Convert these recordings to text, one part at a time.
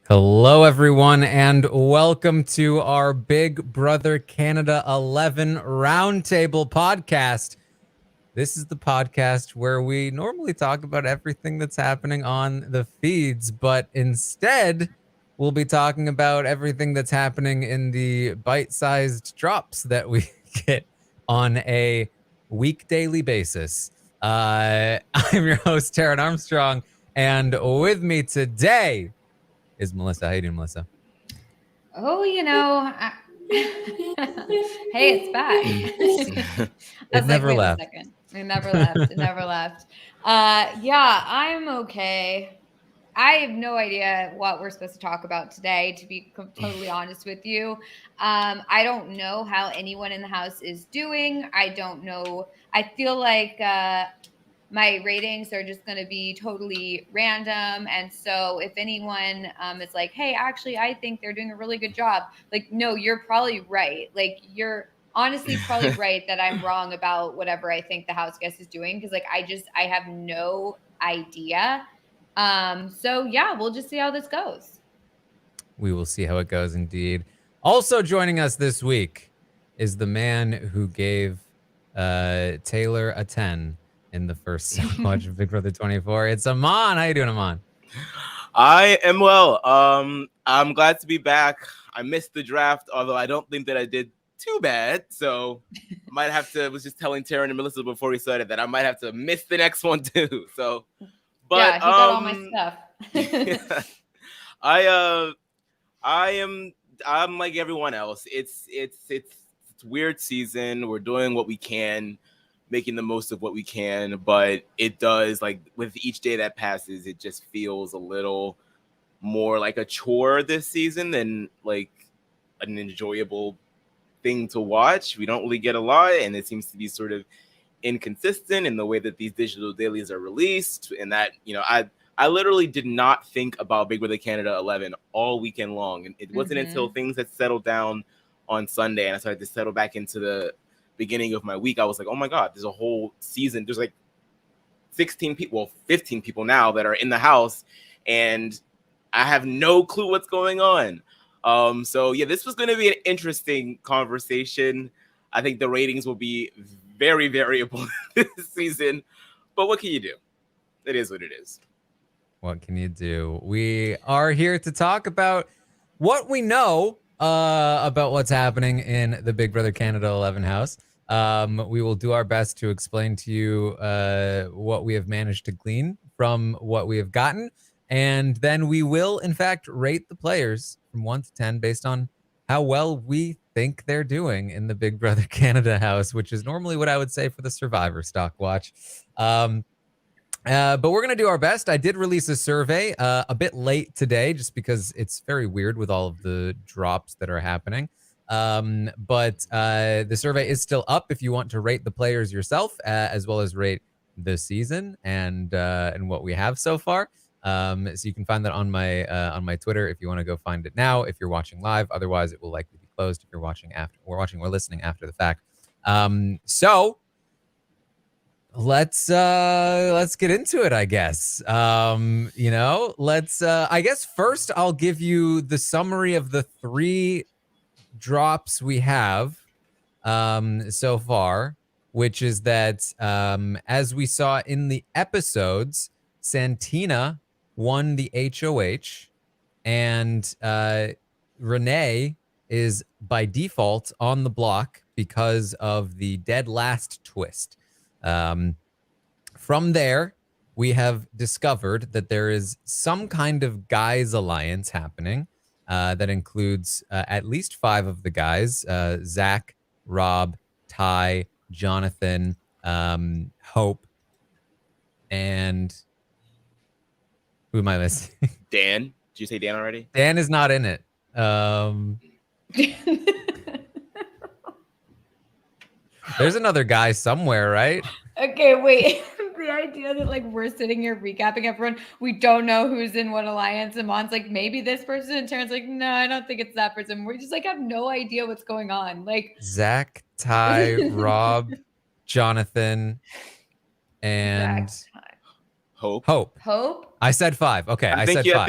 Hello, everyone, and welcome to our Big Brother Canada 11 Roundtable podcast. This is the podcast where we normally talk about everything that's happening on the feeds, but instead, we'll be talking about everything that's happening in the bite-sized drops that we get on a week-daily basis. I'm your host, Taran Armstrong, and with me today is Melissa. How you doing, Melissa? Oh, hey, it's back. It never left. Wait a second. It never left. It never left. Yeah, I'm okay. I have no idea what we're supposed to talk about today, to be totally honest with you. I don't know how anyone in the house is doing. I don't know. I feel like my ratings are just going to be totally random. And so if anyone is like, hey, actually, I think they're doing a really good job. Like, no, you're probably right. Like, you're honestly probably right that I'm wrong about whatever I think the house guest is doing. Cause like, I have no idea. So yeah, we'll just see how this goes. We will see how it goes indeed. Also joining us this week is the man who gave Taylor a 10 in the first watch of Big Brother 24. It's Aman. How you doing, Aman? I am well. I'm glad to be back. I missed the draft, although I don't think that I did too bad. So I might have to. Was just telling Taran and Melissa before we started that I might have to miss the next one too. So, but yeah, he got all my stuff. Yeah. I'm like everyone else. It's weird season. We're doing what we can, making the most of what we can, but it does, like, with each day that passes, it just feels a little more like a chore this season than like an enjoyable thing to watch. We don't really get a lot, and it seems to be sort of inconsistent in the way that these digital dailies are released. And that, I literally did not think about Big Brother Canada 11 all weekend long, and it wasn't until things had settled down on Sunday and I started to settle back into the beginning of my week, I was like, oh my God, there's a whole season. There's like 15 people now that are in the house, and I have no clue what's going on. So yeah, this was going to be an interesting conversation. I think the ratings will be very variable this season, but what can you do? It is what it is. What can you do? We are here to talk about what we know about what's happening in the Big Brother Canada 11 house. We will do our best to explain to you what we have managed to glean from what we have gotten. And then we will, in fact, rate the players from 1 to 10 based on how well we think they're doing in the Big Brother Canada house, which is normally what I would say for the Survivor Stock Watch. But we're going to do our best. I did release a survey a bit late today just because it's very weird with all of the drops that are happening. But the survey is still up if you want to rate the players yourself, as well as rate the season and what we have so far. So you can find that on my Twitter if you want to go find it now, if you're watching live. Otherwise, it will likely be closed if you're watching or listening after the fact. So let's get into it, I guess. I guess first I'll give you the summary of the 3 drops we have so far, which is that as we saw in the episodes, Santina won the HOH, and Renee is by default on the block because of the dead last twist. From there, we have discovered that there is some kind of guys alliance happening that includes at least 5 of the guys: Zach, Rob, Ty, Jonathan, Hope, and who am I missing? Dan, did you say Dan already? Dan is not in it. There's another guy somewhere, right? Okay, wait. The idea that like we're sitting here recapping everyone, we don't know who's in what alliance, and Mon's like, maybe this person, and Terrence's like, no, I don't think it's that person. We just like have no idea what's going on. Like Zach, Ty, Rob, Jonathan, and Hope. I said 5. Okay, I said 5. I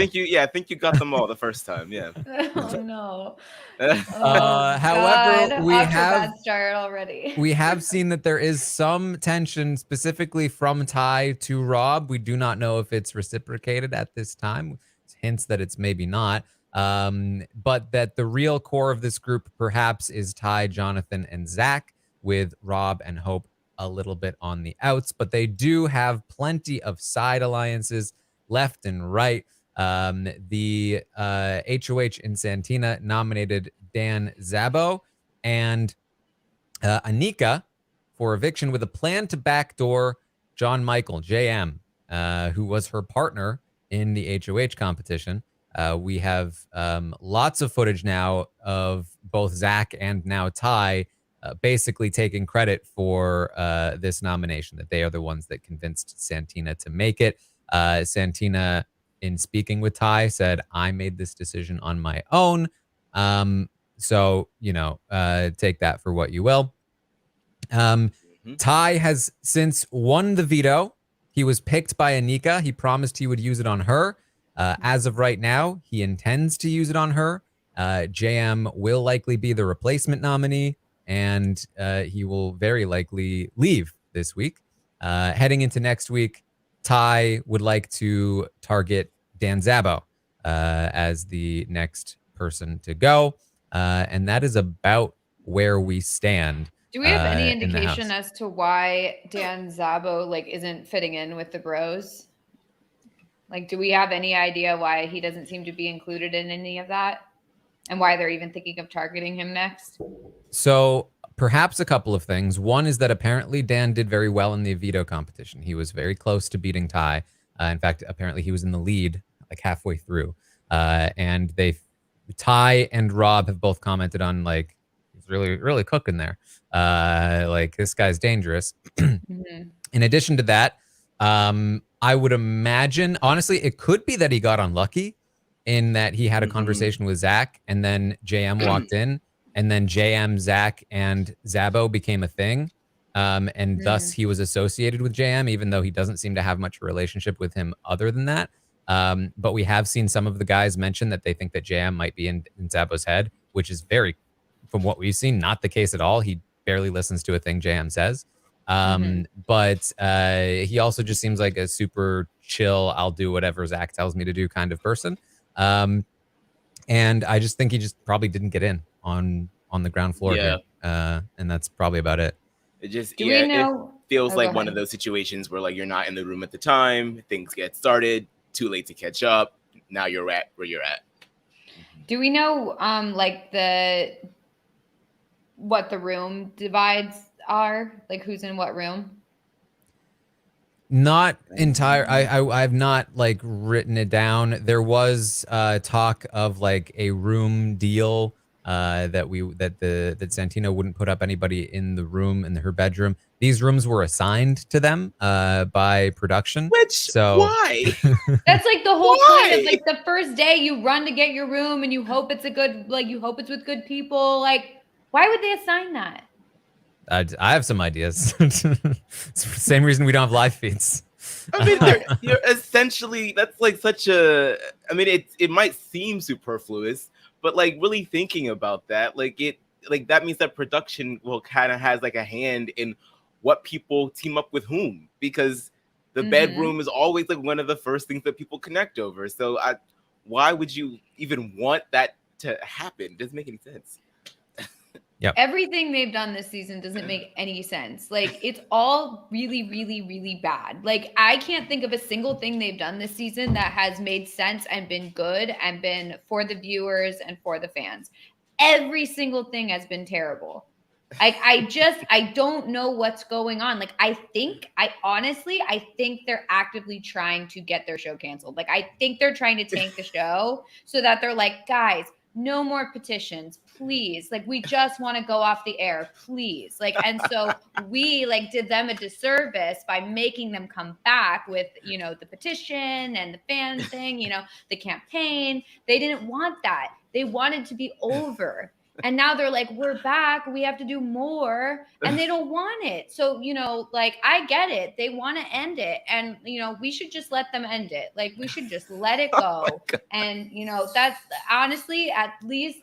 think you got them all the first time. Yeah. Oh no. Oh However, God. we Off to a have bad start already. we have seen that there is some tension specifically from Ty to Rob. We do not know if it's reciprocated at this time. Hints that it's maybe not. But that the real core of this group perhaps is Ty, Jonathan, and Zach, with Rob and Hope a little bit on the outs. But they do have plenty of side alliances left and right. The HOH in Santina nominated Dan Zabo and Anika for eviction with a plan to backdoor John Michael, JM, who was her partner in the HOH competition. We have lots of footage now of both Zach and now Ty basically taking credit for this nomination, that they are the ones that convinced Santina to make it. Santina, in speaking with Ty, said, I made this decision on my own. So, take that for what you will. Ty has since won the veto. He was picked by Anika. He promised he would use it on her. As of right now, he intends to use it on her. JM will likely be the replacement nominee, and he will very likely leave this week. Heading into next week, Ty would like to target Dan Zabo as the next person to go. And that is about where we stand. Do we have any in the indication house. as to why Dan Zabo isn't fitting in with the bros? Do we have any idea why he doesn't seem to be included in any of that, and why they're even thinking of targeting him next? So perhaps a couple of things. One is that apparently Dan did very well in the veto competition. He was very close to beating Ty. In fact, apparently he was in the lead halfway through. And Ty and Rob have both commented on he's really, really cooking there. This guy's dangerous. Mm-hmm. In addition to that, I would imagine, honestly, it could be that he got unlucky in that he had a conversation with Zach, and then JM walked in, and then JM, Zach, and Zabo became a thing. And thus he was associated with JM, even though he doesn't seem to have much of a relationship with him other than that. But we have seen some of the guys mention that they think that JM might be in Zabo's head, which is very, from what we've seen, not the case at all. He barely listens to a thing JM says. But he also just seems like a super chill, I'll do whatever Zach tells me to do kind of person. And I just think he just probably didn't get in on the ground floor here. And that's probably about it. It just, we know? It feels like one of those situations where you're not in the room at the time, things get started, too late to catch up. Now you're at where you're at. Do we know what the room divides are? Who's in what room? Not entire. I've not written it down. There was talk of a room deal that Santina wouldn't put up anybody in the room in her bedroom. These rooms were assigned to them by production. Why? That's the whole point of the first day you run to get your room and you hope it's a good you hope it's with good people. Why would they assign that? I have some ideas. It's the same reason we don't have live feeds. I mean, you're essentially, that's such a, I mean, it might seem superfluous, but really thinking about that, that means that production kind of has a hand in what people team up with whom, because the bedroom is always one of the first things that people connect over. So why would you even want that to happen? It doesn't make any sense. Yep. Everything they've done this season doesn't make any sense. It's all really, really, really bad. I can't think of a single thing they've done this season that has made sense and been good and been for the viewers and for the fans. Every single thing has been terrible. I don't know what's going on. I honestly think they're actively trying to get their show canceled. I think they're trying to tank the show so that they're guys, no more petitions, please. We just want to go off the air, please. And so we did them a disservice by making them come back with, the petition and the fan thing, the campaign. They didn't want that. They wanted to be over. And now they're like, we're back. We have to do more. And they don't want it. So, like, I get it. They want to end it. And, we should just let them end it. Like, we should just let it go. And, that's honestly, at least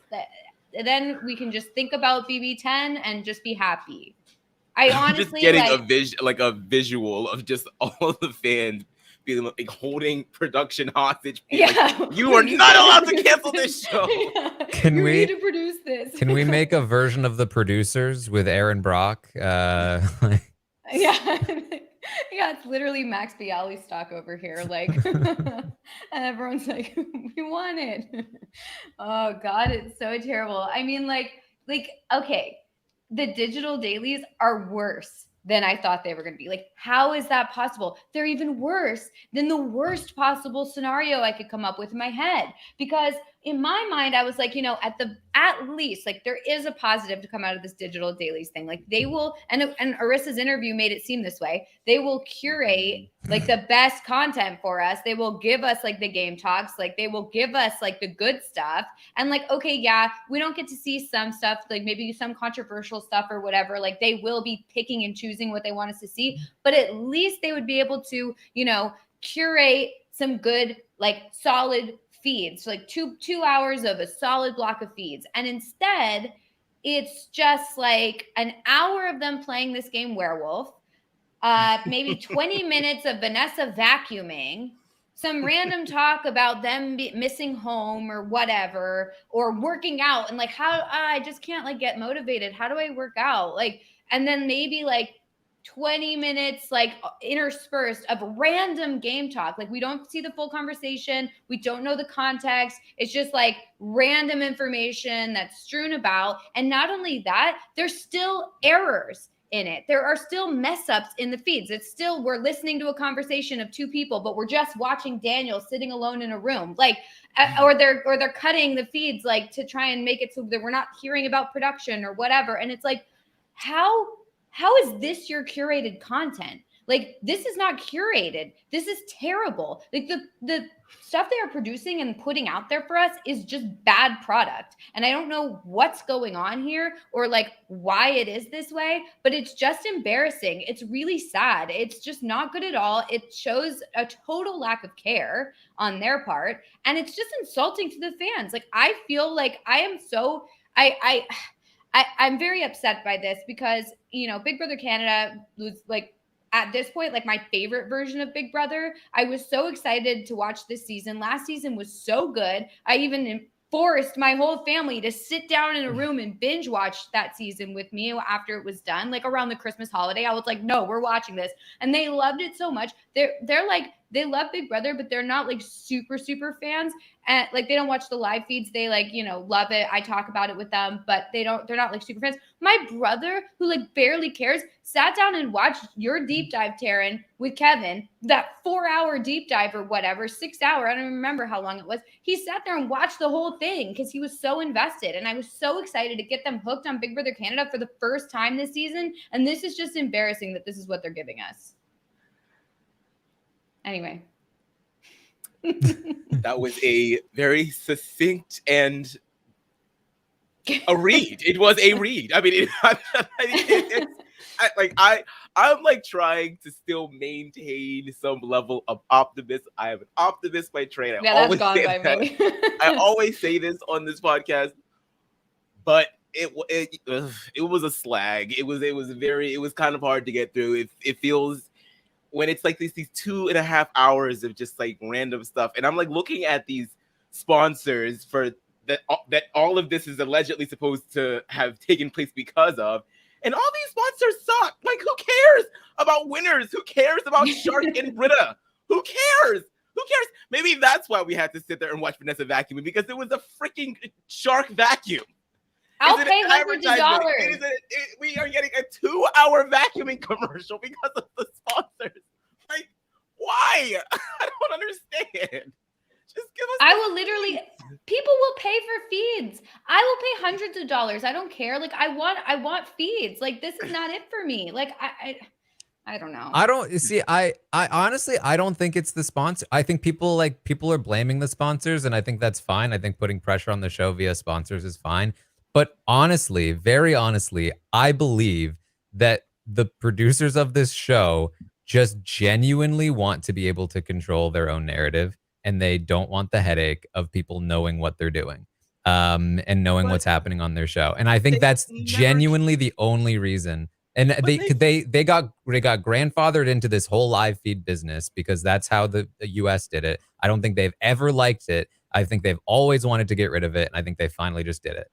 then we can just think about BB10 and just be happy. I honestly just getting a visual of just all the fans being like holding production hostage. Yeah, like, you are not allowed to cancel this show. Yeah. Can we need to produce this? Can we make a version of the producers with Aaron Brock? Yeah. Yeah, it's literally Max Bialy stock over here. Like, and everyone's like, we want it. Oh God, it's so terrible. I mean, like, okay, the digital dailies are worse than I thought they were going to be. Like, how is that possible? They're even worse than the worst possible scenario I could come up with in my head. Because in my mind, I was like, at least like there is a positive to come out of this digital dailies thing. Like they will, and Arissa's interview made it seem this way. They will curate like the best content for us. They will give us like the game talks. Like they will give us like the good stuff. And like, okay, yeah, we don't get to see some stuff, like maybe some controversial stuff or whatever. Like they will be picking and choosing what they want us to see, but at least they would be able to, curate some good, like solid feeds, so like two hours of a solid block of feeds. And instead it's just like an hour of them playing this game Werewolf, maybe 20 minutes of Vanessa vacuuming, some random talk about them missing home or whatever, or working out, and like how I just can't like get motivated. How do I work out? Like, and then maybe like 20 minutes like interspersed of random game talk. Like we don't see the full conversation. We don't know the context. It's just like random information that's strewn about. And not only that, there's still errors in it. There are still mess ups in the feeds. It's still, we're listening to a conversation of two people, but we're just watching Daniel sitting alone in a room. Like, or they're cutting the feeds like to try and make it so that we're not hearing about production or whatever. And it's like, how is this your curated content? Like, this is not curated. This is terrible. Like the stuff they are producing and putting out there for us is just bad product. And I don't know what's going on here or like why it is this way, but it's just embarrassing. It's really sad. It's just not good at all. It shows a total lack of care on their part. And it's just insulting to the fans. Like, I feel like I am so, I'm very upset by this because, Big Brother Canada was like, at this point, like my favorite version of Big Brother. I was so excited to watch this season. Last season was so good. I even forced my whole family to sit down in a room and binge watch that season with me after it was done, like around the Christmas holiday. I was like, no, we're watching this. And they loved it so much. They're like, they love Big Brother, but they're not like super, super fans. And like, they don't watch the live feeds. They like, love it. I talk about it with them, but they're not like super fans. My brother, who like barely cares, sat down and watched your deep dive, Taran, with Kevin, that 4-hour deep dive or whatever, 6 hour. I don't remember how long it was. He sat there and watched the whole thing because he was so invested. And I was so excited to get them hooked on Big Brother Canada for the first time this season. And this is just embarrassing that this is what they're giving us. Anyway. That was a very succinct and a read. It was a read. I mean, I'm like trying to still maintain some level of optimism. I am an optimist by trade. I always say this on this podcast, but it was a slag. It was kind of hard to get through. It feels, when it's like these 2.5 hours of just like random stuff, and I'm like looking at these sponsors for that all of this is allegedly supposed to have taken place because of, and all these sponsors suck. Like, who cares about winners? Who cares about Shark and Brita? Who cares? Maybe that's why we had to sit there and watch Vanessa vacuuming, because it was a freaking Shark vacuum. I'll pay hundreds of dollars. We are getting a 2-hour vacuuming commercial because of the sponsors. Like, why? I don't understand. Just give us. I will literally. People will pay for feeds. I will pay hundreds of dollars. I don't care. Like, I want feeds. Like, this is not it for me. Like, I don't know. I don't see. I honestly, I don't think it's the sponsor. I think people are blaming the sponsors, and I think that's fine. I think putting pressure on the show via sponsors is fine. But honestly, very honestly, I believe that the producers of this show just genuinely want to be able to control their own narrative, and they don't want the headache of people knowing what they're doing, and knowing But what's happening on their show. And I think they that's never. genuinely the only reason. And But they got grandfathered into this whole live feed business because that's how the US did it. I don't think they've ever liked it. I think they've always wanted to get rid of it, and I think they finally just did it.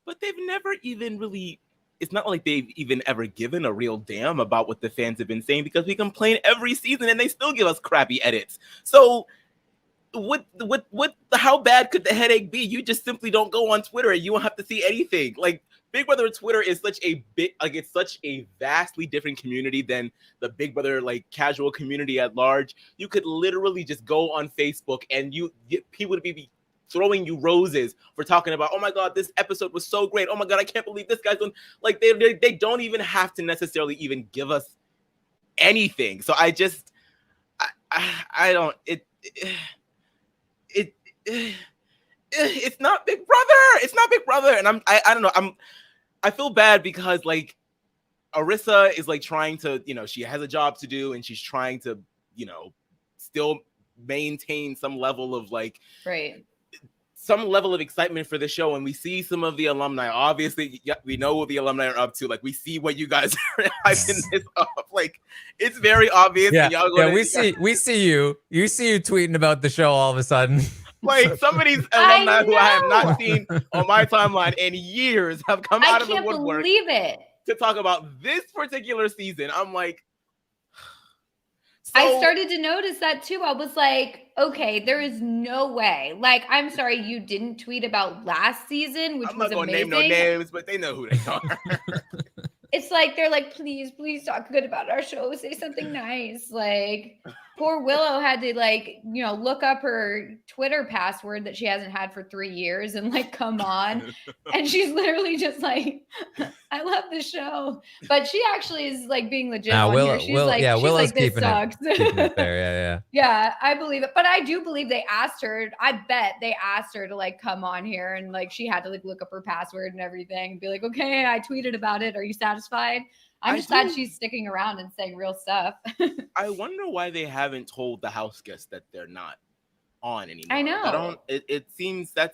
But they've never even really. It's not like they've even ever given a real damn about what the fans have been saying, because we complain every season and they still give us crappy edits. So how bad could the headache be? You just simply don't go on Twitter and you won't have to see anything. Like, Big Brother Twitter is such a it's such a vastly different community than the Big Brother like casual community at large. You could literally just go on Facebook and people would be throwing you roses for talking about, oh my God, this episode was so great. Oh my God, I can't believe this guy's doing, like, they don't even have to necessarily even give us anything. So I don't, it's not Big Brother. It's not Big Brother. And I don't know. I feel bad because like Arissa is like trying to, she has a job to do and she's trying to, still maintain some level of like, right, some level of excitement for the show. And we see some of the alumni. Obviously, we know what the alumni are up to. Like, we see what you guys are hyping this up. Like, it's very obvious. Yeah, and y'all we see you. You see you tweeting about the show all of a sudden. Like, some of these alumni who I have not seen on my timeline in years have come out of the woodwork. I can't believe it. To talk about this particular season. I'm like, I started to notice that too. I was like, okay, there is no way. Like, I'm sorry, you didn't tweet about last season, which was amazing. I'm not gonna name no names, but they know who they are. It's like they're like, please talk good about our show. Say something nice. Like, poor Willow had to like, look up her Twitter password that she hasn't had for 3 years and like, come on. And she's literally just like, I love the show. But she actually is like being legit on here. She's like, Willow's this keeping sucks. Keeping it there. Yeah. Yeah, I believe it. But I do believe they asked her. I bet they asked her to like come on here, and like she had to like look up her password and everything and be like, okay, I tweeted about it. Are you satisfied? I'm just glad she's sticking around and saying real stuff. I wonder why they haven't told the house guests that they're not on anymore. I know. It seems like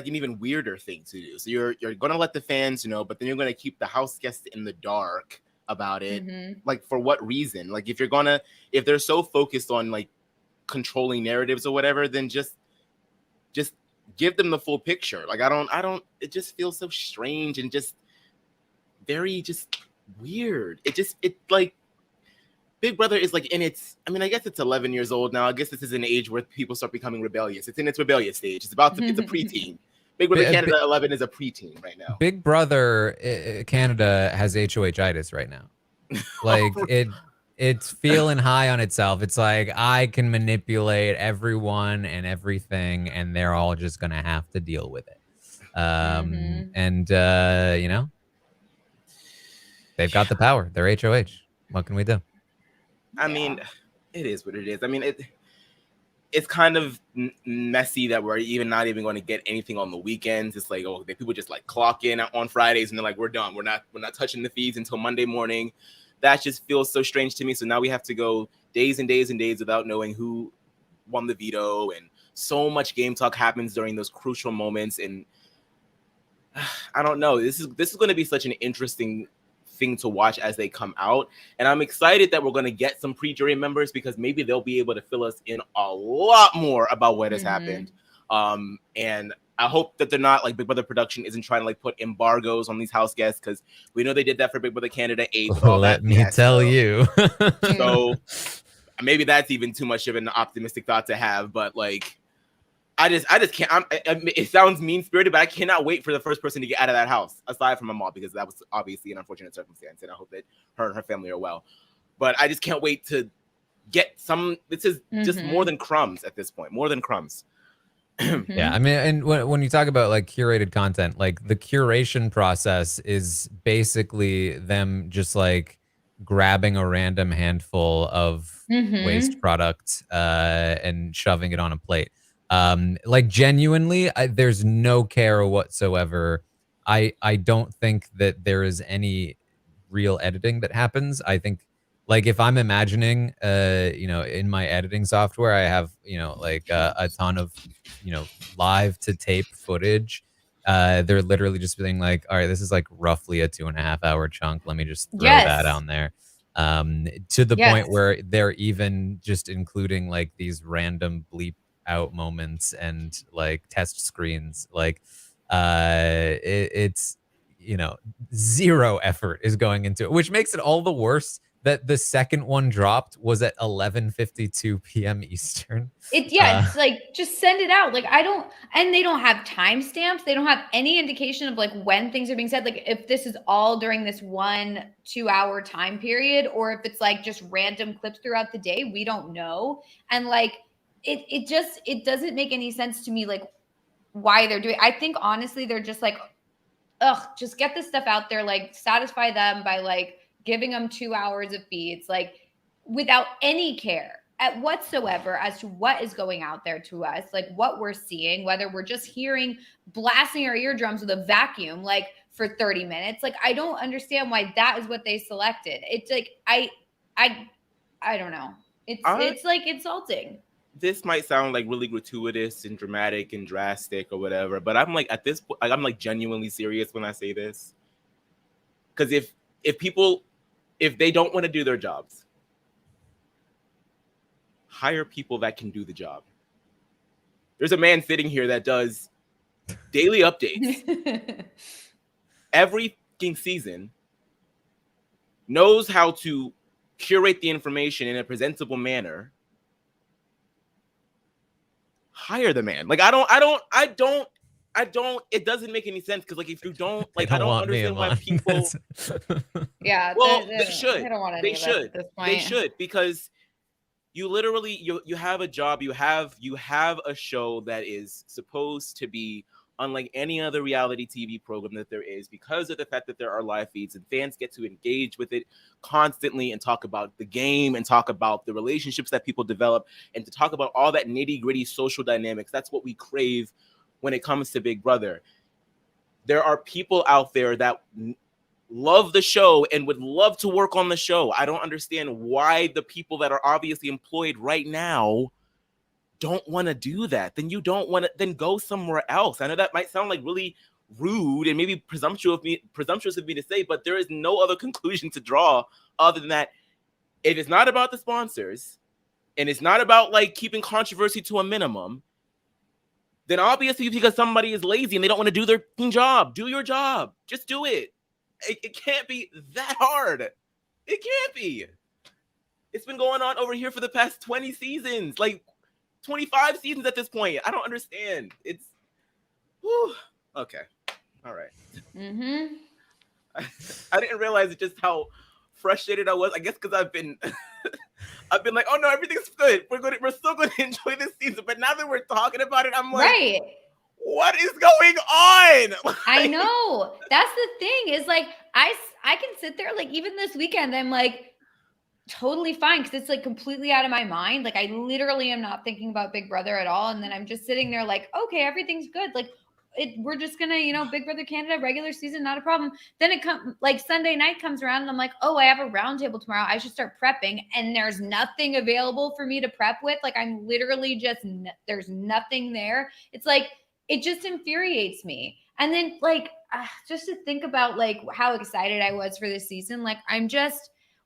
an even weirder thing to do. So you're going to let the fans know, but then you're going to keep the house guests in the dark about it. Mm-hmm. Like, for what reason? Like, if they're so focused on like controlling narratives or whatever, then just give them the full picture. Like, I don't, it just feels so strange and just very just weird. It like Big Brother is like I guess it's 11 years old now. I guess this is an age where people start becoming rebellious. It's in its rebellious stage. It's a preteen. Big Brother Canada 11 is a preteen right now. Big Brother Canada has HOH-itis right now. Like, it's feeling high on itself. It's like, I can manipulate everyone and everything, and they're all just gonna have to deal with it. And they've got the power. They're HOH. What can we do? I mean, it is what it is. I mean, it's kind of messy that we're not even going to get anything on the weekends. It's like, people just like clock in on Fridays and they're like, we're done. We're not touching the feeds until Monday morning. That just feels so strange to me. So now we have to go days and days and days without knowing who won the veto, and so much game talk happens during those crucial moments. And I don't know. This is going to be such an interesting thing to watch as they come out, and I'm excited that we're going to get some pre-jury members, because maybe they'll be able to fill us in a lot more about what has happened. And I hope that they're not like, Big Brother production isn't trying to like put embargoes on these house guests, because we know they did that for Big Brother Canada 8. Let me tell you. So maybe that's even too much of an optimistic thought to have, but like, I just can't. It sounds mean-spirited, but I cannot wait for the first person to get out of that house, aside from Amal, because that was obviously an unfortunate circumstance, and I hope that her and her family are well. But I just can't wait to get some. This is just more than crumbs at this point. More than crumbs. Yeah, I mean, and when you talk about like curated content, like the curation process is basically them just like grabbing a random handful of waste product and shoving it on a plate. Like genuinely, there's no care whatsoever. I don't think that there is any real editing that happens. I think like if I'm imagining, in my editing software, I have, like a ton of, live to tape footage. They're literally just being like, all right, this is like roughly a 2.5 hour chunk. Let me just throw that Yes. on there. To the point Yes. where they're even just including like these random bleep out moments and like test screens. Like it's zero effort is going into it, which makes it all the worse that the second one dropped was at 11:52 p.m. Eastern. It's like just send it out. Like and they don't have timestamps. They don't have any indication of like when things are being said. Like if this is all during this 1-2 hour time period, or if it's like just random clips throughout the day, we don't know. And like it doesn't make any sense to me. Like why they're doing. I think honestly they're just like, ugh, just get this stuff out there. Like satisfy them by like giving them 2 hours of feeds, like without any care at whatsoever as to what is going out there to us, like what we're seeing, whether we're just hearing blasting our eardrums with a vacuum, like for 30 minutes. Like I don't understand why that is what they selected. It's like I don't know. It's like insulting. This might sound like really gratuitous and dramatic and drastic or whatever, but I'm like at this point, I'm like genuinely serious when I say this. Because if they don't want to do their jobs, hire people that can do the job. There's a man sitting here that does daily updates every season, knows how to curate the information in a presentable manner. Hire the man. Like I don't. It doesn't make any sense because like if you don't like, I don't understand why people. Yeah. Well, they should. They don't want any They of should. at this point. They should, because you literally you have a job. You have a show that is supposed to be unlike any other reality TV program that there is, because of the fact that there are live feeds and fans get to engage with it constantly and talk about the game and talk about the relationships that people develop and to talk about all that nitty-gritty social dynamics. That's what we crave when it comes to Big Brother. There are people out there that love the show and would love to work on the show. I don't understand why the people that are obviously employed right now don't want to do that. Then you don't want to, then go somewhere else. I know that might sound like really rude and maybe presumptuous of me to say, but there is no other conclusion to draw other than that. If it's not about the sponsors and it's not about like keeping controversy to a minimum, then obviously because somebody is lazy and they don't want to do their job, do your job. Just do it. It can't be that hard. It can't be. It's been going on over here for the past 20 seasons, like 25 seasons at this point. I don't understand. It's okay. All right. Mm-hmm. I didn't realize just how frustrated I was. I guess because I've been like, oh no, everything's good. We're still going to enjoy this season. But now that we're talking about it, I'm like, right. What is going on? I know. That's the thing is like, I can sit there like even this weekend, I'm like totally fine because it's like completely out of my mind. Like I literally am not thinking about Big Brother at all. And then I'm just sitting there like, okay, everything's good. Like we're just gonna, Big Brother Canada, regular season, not a problem. Then it comes like Sunday night comes around and I'm like, oh, I have a roundtable tomorrow. I should start prepping. And there's nothing available for me to prep with. Like I'm literally just, there's nothing there. It's like, it just infuriates me. And then like, just to think about like how excited I was for this season, like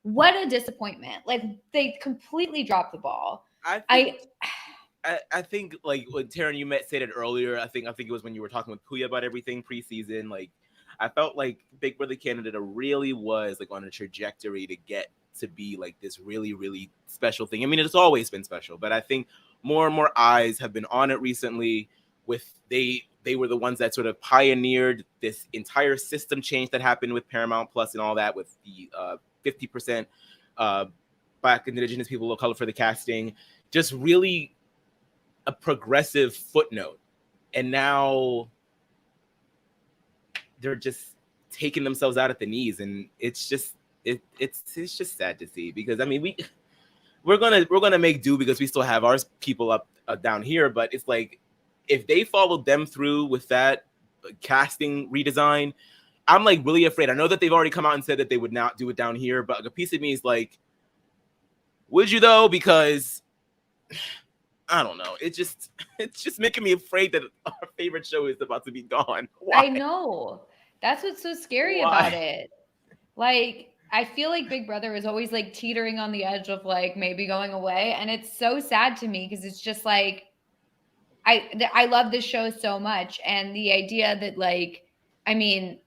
what a disappointment. Like they completely dropped the ball. I think like when Taran, you said it earlier. I think it was when you were talking with Puya about everything preseason. Like I felt like Big Brother Canada really was like on a trajectory to get to be like this really, really special thing. I mean, it's always been special, but I think more and more eyes have been on it recently. They were the ones that sort of pioneered this entire system change that happened with Paramount Plus and all that, with the 50% Black Indigenous people of color for the casting. Just really a progressive footnote. And now they're just taking themselves out at the knees, and it's just sad to see, because I mean we're gonna make do because we still have our people up down here. But it's like, if they followed them through with that casting redesign, I'm like really afraid. I know that they've already come out and said that they would not do it down here, but a piece of me is like, would you though? Because I don't know. It's just making me afraid that our favorite show is about to be gone. Why? I know. That's what's so scary about it. Like, I feel like Big Brother is always like teetering on the edge of like maybe going away, and it's so sad to me because it's just like I love this show so much, and the idea that like, I mean,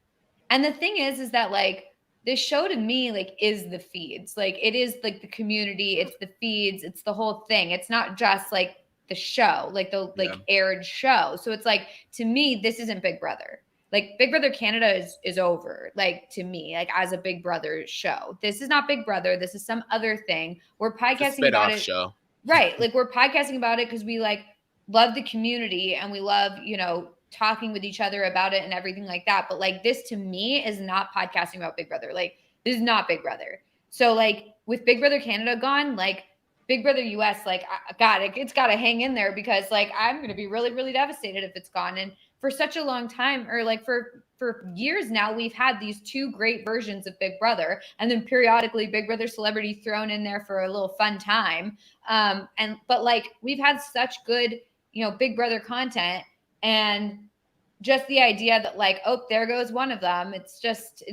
and the thing is that like this show to me like is the feeds. Like it is like the community, it's the feeds, it's the whole thing. It's not just like the show, like the like aired show. So it's like, to me, this isn't Big Brother. Like Big Brother Canada is over. Like to me, like as a Big Brother show, this is not Big Brother. This is some other thing. We're podcasting about it. Show. Right. Like we're podcasting about it because we like love the community and we love, you know, talking with each other about it and everything like that. But like this to me is not podcasting about Big Brother. Like this is not Big Brother. So like with Big Brother Canada gone, like Big Brother US, like God, it's got to hang in there because like I'm going to be really, really devastated if it's gone. And for such a long time, or like for years now, we've had these two great versions of Big Brother, and then periodically Big Brother Celebrity thrown in there for a little fun time. But like we've had such good, you know, Big Brother content, and just the idea that like, oh, there goes one of them. It's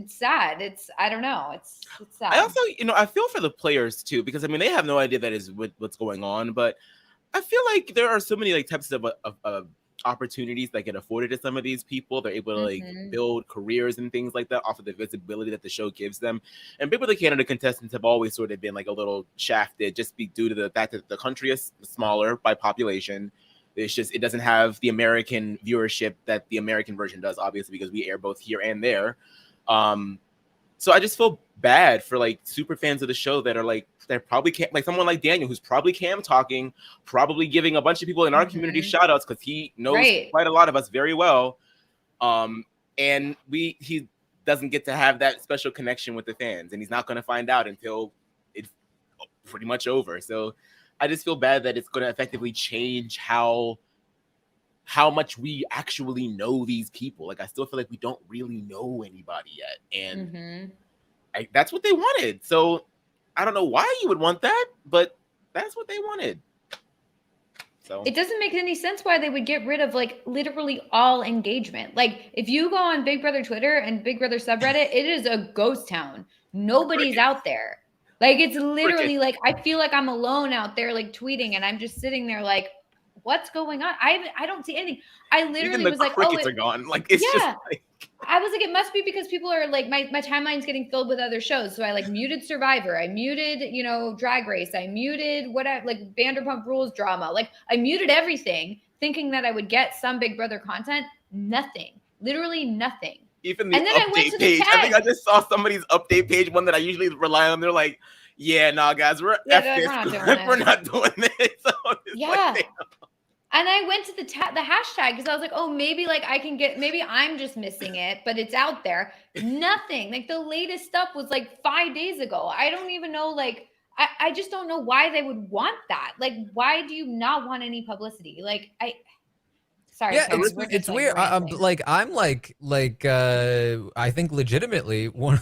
sad. I don't know. It's sad. I also, you know, I feel for the players too, because I mean, they have no idea that is what's going on, but I feel like there are so many like types of opportunities that get afforded to some of these people. They're able to like build careers and things like that off of the visibility that the show gives them. And Big Brother Canada contestants have always sort of been like a little shafted, just due to the fact that the country is smaller by population. It's just, it doesn't have the American viewership that the American version does, obviously, because we air both here and there. So I just feel bad for like super fans of the show that are like, they're probably like someone like Daniel, who's probably cam talking, probably giving a bunch of people in our community shout outs because he knows quite a lot of us very well. And he doesn't get to have that special connection with the fans, and he's not going to find out until it's pretty much over. So I just feel bad that it's going to effectively change how much we actually know these people. Like, I still feel like we don't really know anybody yet. And that's what they wanted. So I don't know why you would want that, but that's what they wanted. So it doesn't make any sense why they would get rid of like literally all engagement. Like if you go on Big Brother Twitter and Big Brother subreddit, it is a ghost town. Nobody's out there. Like it's literally like, I feel like I'm alone out there, like tweeting, and I'm just sitting there like, what's going on? I don't see anything. I literally was like, crickets are gone. Like it's just like, I was like, it must be because people are like, my timeline's getting filled with other shows. So I like muted Survivor. I muted, you know, Drag Race. I muted whatever, like Vanderpump Rules drama. Like I muted everything thinking that I would get some Big Brother content. Nothing. Literally nothing. Even the update page. I think I just saw somebody's update page, one that I usually rely on. They're like, yeah, nah, guys, we're not doing this. So like, and I went to the hashtag because I was like, oh, maybe like I can get, maybe I'm just missing it, but it's out there. Nothing. Like the latest stuff was like 5 days ago. I don't even know. Like, I just don't know why they would want that. Like, why do you not want any publicity? Like, sorry. Yeah, it's weird. I think legitimately one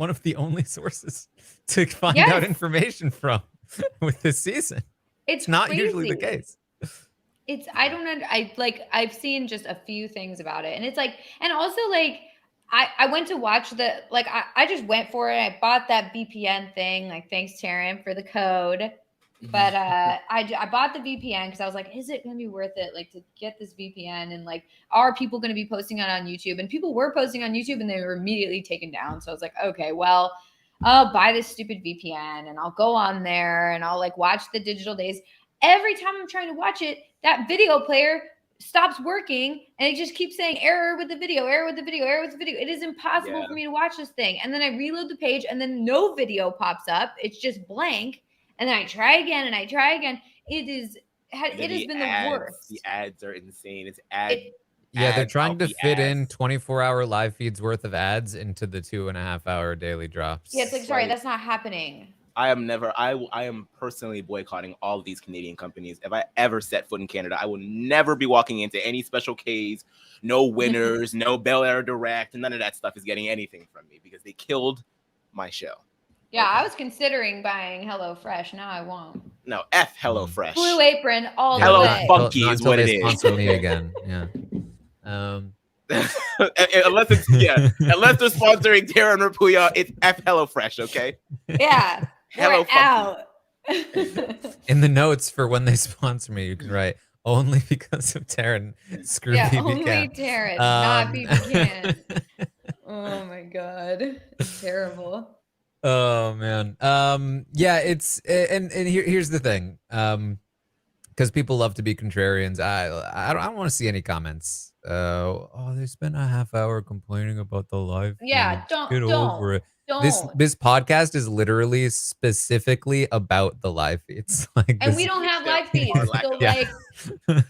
of the only sources to find out information from with this season. It's not crazy. Usually the case. I've seen just a few things about it, and it's like, and also like I went to watch I just went for it. I bought that VPN thing. Like, thanks Taran for the code. But I bought the VPN because I was like, is it going to be worth it? Like to get this VPN, and like, are people going to be posting it on YouTube? And people were posting on YouTube and they were immediately taken down. So I was like, okay, well, I'll buy this stupid VPN and I'll go on there and I'll like watch the Digital Days. Every time I'm trying to watch it, that video player stops working and it just keeps saying error with the video, error with the video, error with the video. It is impossible for me to watch this thing. And then I reload the page and then no video pops up. It's just blank. And then I try again and I try again. It has been the worst. The ads are insane. It's they're trying to fit in 24-hour live feeds worth of ads into the 2.5-hour daily drops. Yeah, it's like, sorry, that's not happening. I am personally boycotting all of these Canadian companies. If I ever set foot in Canada, I will never be walking into any special Ks, no winners, no Bel Air Direct, none of that stuff is getting anything from me because they killed my show. Yeah, Okay. I was considering buying HelloFresh. Now I won't. No, F HelloFresh. Blue Apron all the Hello way. Funky not is until what it they is. sponsor me again. Yeah. Unless they're sponsoring Taran Armstrong, it's F HelloFresh, okay? Yeah. Hello We're out. In the notes for when they sponsor me, you can write only because of Taran. Screw yeah, BBCAN. only Taran, not BBCAN. Oh my god, it's terrible. Oh man. Yeah, it's and here's the thing. Because people love to be contrarians. I don't want to see any comments. Oh, they spent a half hour complaining about the live feed. Yeah, Get over it. Don't. This podcast is literally specifically about the live feeds. Like, And we don't have live feeds, so yeah. like,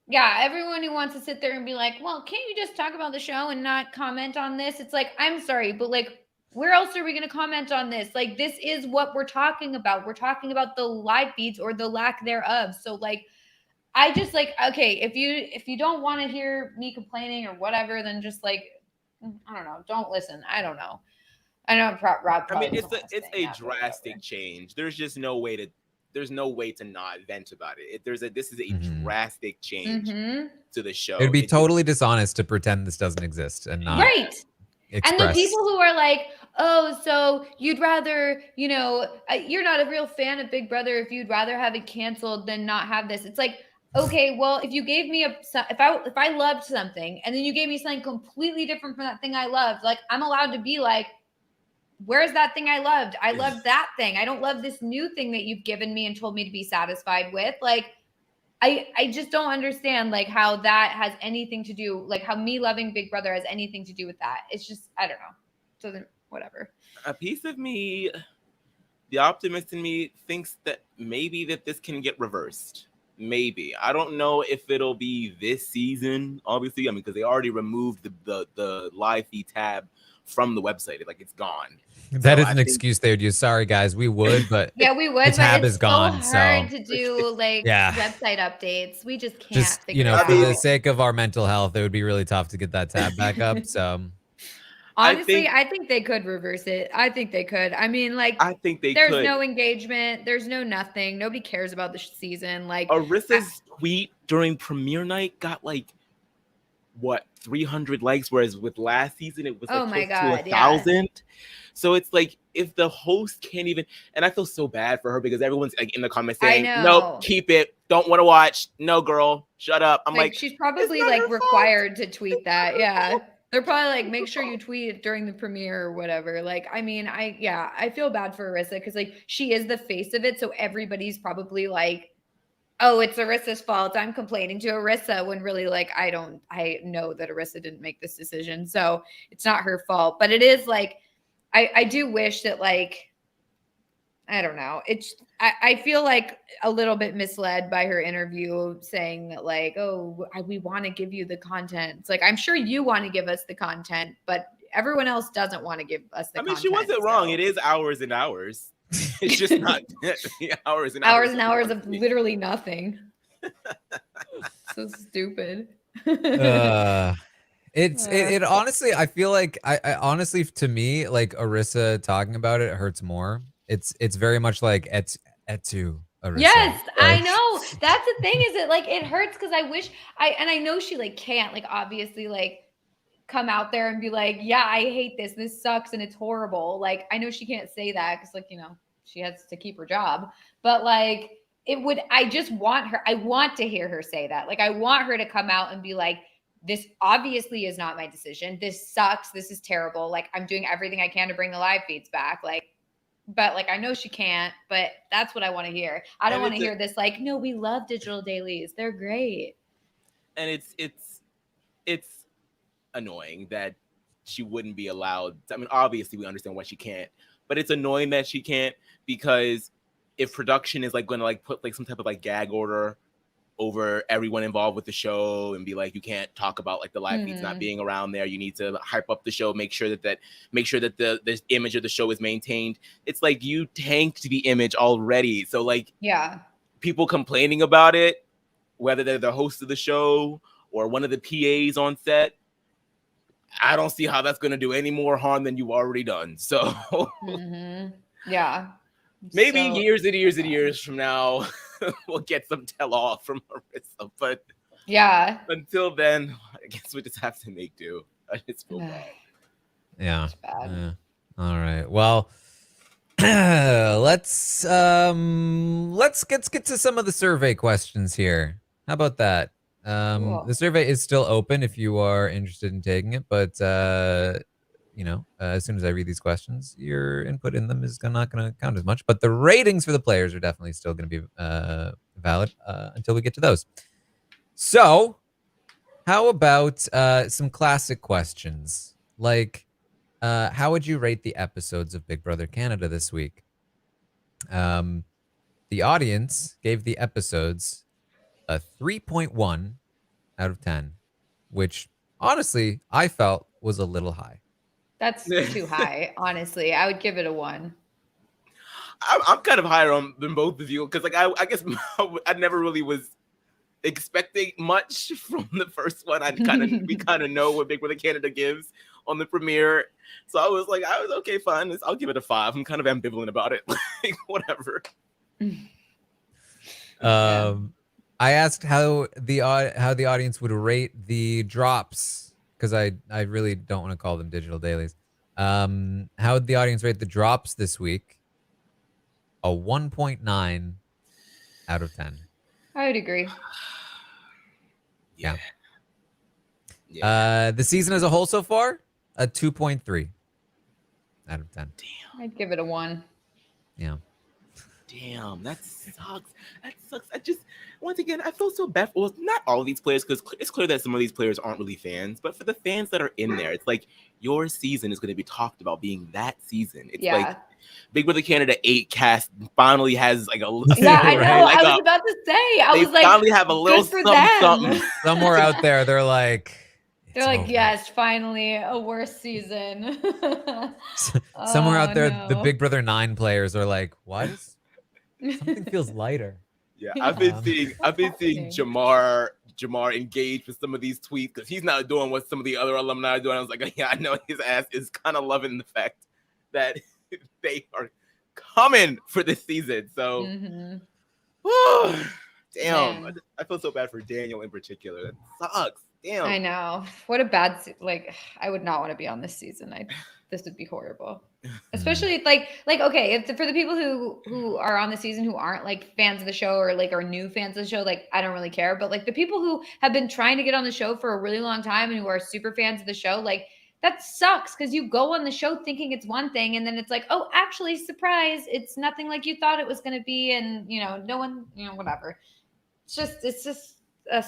yeah, everyone who wants to sit there and be like, well, can't you just talk about the show and not comment on this? It's like, I'm sorry, but like, where else are we going to comment on this? Like, this is what we're talking about. We're talking about the live feeds or the lack thereof. So like, I just like, okay, if you don't want to hear me complaining or whatever, then just like, I don't know, don't listen. I don't know. I know Rob. I mean, it's a drastic change. There's just no way to not vent about it. This is a drastic change to the show. It'd be totally dishonest to pretend this doesn't exist and not express. And the people who are like, oh, so you'd rather, you're not a real fan of Big Brother if you'd rather have it canceled than not have this. It's like, okay, well, if you gave me if I loved something and then you gave me something completely different from that thing I loved, like I'm allowed to be like, where's that thing I loved? I loved that thing. I don't love this new thing that you've given me and told me to be satisfied with. Like, I just don't understand like how that has anything to do, like how me loving Big Brother has anything to do with that. It's just, I don't know. So whatever. A piece of me, the optimist in me, thinks that maybe that this can get reversed. Maybe. I don't know if it'll be this season, obviously. I mean, because they already removed the live feed tab from the website. It's gone. That is an excuse they would use. Sorry, guys, we would, but yeah, we would. The tab but is gone. So hard to do website updates. We just can't. Just for the sake of our mental health, it would be really tough to get that tab back up. So honestly, I think they could reverse it. I think they could. I mean, I think they there's could. no engagement. There's no nothing. Nobody cares about the season. Like Arissa's tweet during premiere night got 300 likes, whereas with last season it was close to 1,000. Yeah. So it's like if the host can't even, and I feel so bad for her because everyone's in the comments saying, "Nope, keep it. Don't want to watch. No, girl, shut up." I'm like she's probably required to tweet that. Yeah. They're probably make sure you tweet it during the premiere or whatever. I mean, I feel bad for Arissa because she is the face of it. So everybody's probably oh, it's Arissa's fault. I'm complaining to Arissa when really I know that Arissa didn't make this decision. So it's not her fault, but it is I do wish that I don't know. I feel a little bit misled by her interview saying that oh, we want to give you the content. It's I'm sure you want to give us the content, but everyone else doesn't want to give us the content. I mean, she wasn't wrong. It is hours and hours. It's just not hours and hours of literally nothing. So stupid. It honestly, I feel I honestly, to me, Arissa talking about it hurts more. It's very much et tu, Arissa. Yes, I know. That's the thing is it hurts because I wish I know she can't obviously come out there and be yeah, I hate this. This sucks and it's horrible. I know she can't say that because she has to keep her job. But I just want her. I want to hear her say that. I want her to come out and be this obviously is not my decision. This sucks. This is terrible. I'm doing everything I can to bring the live feeds back. But I know she can't, but that's what I want to hear. I don't want to hear this no, we love digital dailies. They're great. And it's annoying that she wouldn't be allowed. I mean, obviously we understand why she can't, but it's annoying that she can't because if production is going to put some type of gag order over everyone involved with the show and be like, you can't talk about like the live feeds not being around there. You need to hype up the show, make sure that the image of the show is maintained. It's like you tanked the image already. So like, yeah, people complaining about it, whether they're the host of the show or one of the PAs on set, I don't see how that's going to do any more harm than you've already done. So yeah, maybe years and years and years from now, we'll get some tell off from Marissa. But yeah, until then, I guess we just have to make do. I just feel bad. Yeah. It's bad. Yeah. All right. Well, let's get to some of the survey questions here. How about that? Cool. The survey is still open if you are interested in taking it, but you know, as soon as I read these questions, your input in them is not going to count as much. But the ratings for the players are definitely still going to be valid until we get to those. So, how about some classic questions like, how would you rate the episodes of Big Brother Canada this week? The audience gave the episodes a 3.1 out of 10, which honestly I felt was a little high. That's too high, honestly. I would give it a 1. I'm kind of higher than both of you because, like, I guess I never really was expecting much from the first one. We kind of know what Big Brother Canada gives on the premiere, so I was okay, fine. I'll give it a 5. I'm kind of ambivalent about it, like whatever. I asked how the audience would rate the drops because I really don't want to call them digital dailies. How would the audience rate the drops this week? A 1.9 out of 10. I would agree. Yeah. The season as a whole so far, a 2.3 out of 10. Damn. I'd give it a 1. Yeah. Damn, that sucks. I just, once again, I feel so bad. Well, not all of these players, because it's clear that some of these players aren't really fans, but for the fans that are in there, it's like your season is going to be talked about being that season. It's like Big Brother Canada 8 cast finally has like a... Yeah, I know. Like I was about to say. They finally have a little something. Somewhere out there, they're like... They're like, yes, finally, a worse season. Somewhere out there, the Big Brother 9 players are like, what? Something feels lighter. Yeah, I've been seeing Jamar engage with some of these tweets because he's not doing what some of the other alumni are doing. I was like, yeah, I know his ass is kind of loving the fact that they are coming for this season. So, damn, I feel so bad for Daniel in particular. That sucks. Damn. I know. What a bad, like, I would not want to be on this season. This would be horrible. Especially like okay, if for the people who are on the season who aren't like fans of the show or like are new fans of the show, like I don't really care. But like the people who have been trying to get on the show for a really long time and who are super fans of the show, like that sucks because you go on the show thinking it's one thing and then it's like, oh, actually, surprise, it's nothing like you thought it was going to be, and you know, no one, you know, whatever. It's just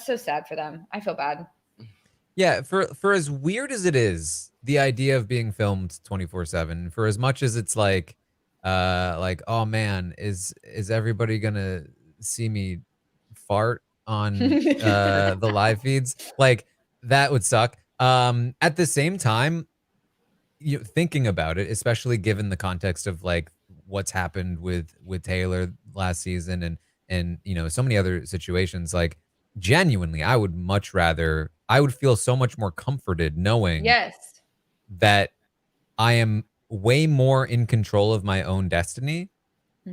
so sad for them. I feel bad. Yeah, for as weird as it is, the idea of being filmed 24/7, for as much as it's like oh man, is everybody gonna see me fart on the live feeds? Like that would suck. At the same time, you know, thinking about it, especially given the context of like what's happened with Taylor last season and you know, so many other situations, like genuinely, I would feel so much more comforted knowing that I am way more in control of my own destiny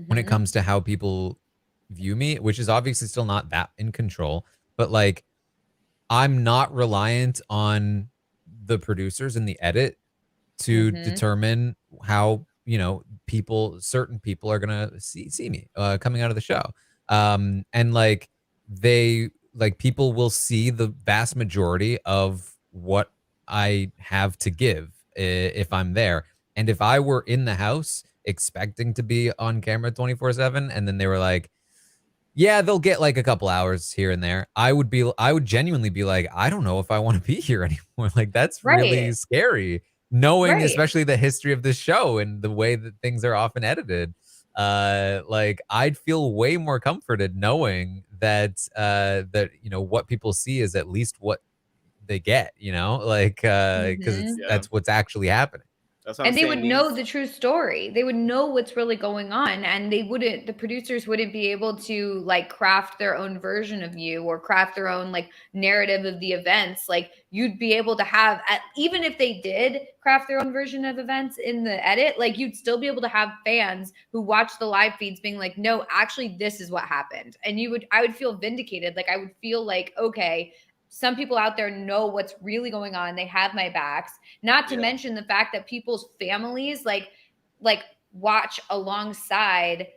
when it comes to how people view me, which is obviously still not that in control, but like I'm not reliant on the producers and the edit to determine how, you know, certain people are gonna see me coming out of the show. And like people will see the vast majority of what I have to give if I'm there. And if I were in the house expecting to be on camera 24/7 and then they were like, yeah, they'll get like a couple hours here and there, I would genuinely be like, I don't know if I want to be here anymore. Like that's really scary, knowing especially the history of this show and the way that things are often edited. Like I'd feel way more comforted knowing that what people see is at least what they get, because that's what's actually happening. That's what I'm And they saying. would know the true story. They would know what's really going on, and the producers wouldn't be able to like craft their own version of you or craft their own like narrative of the events. Like you'd be able to have, even if they did craft their own version of events in the edit, like you'd still be able to have fans who watch the live feeds being like, no, actually this is what happened. And I would feel vindicated. Like I would feel like, okay, some people out there know what's really going on. They have my backs. Not to mention the fact that people's families like watch alongside,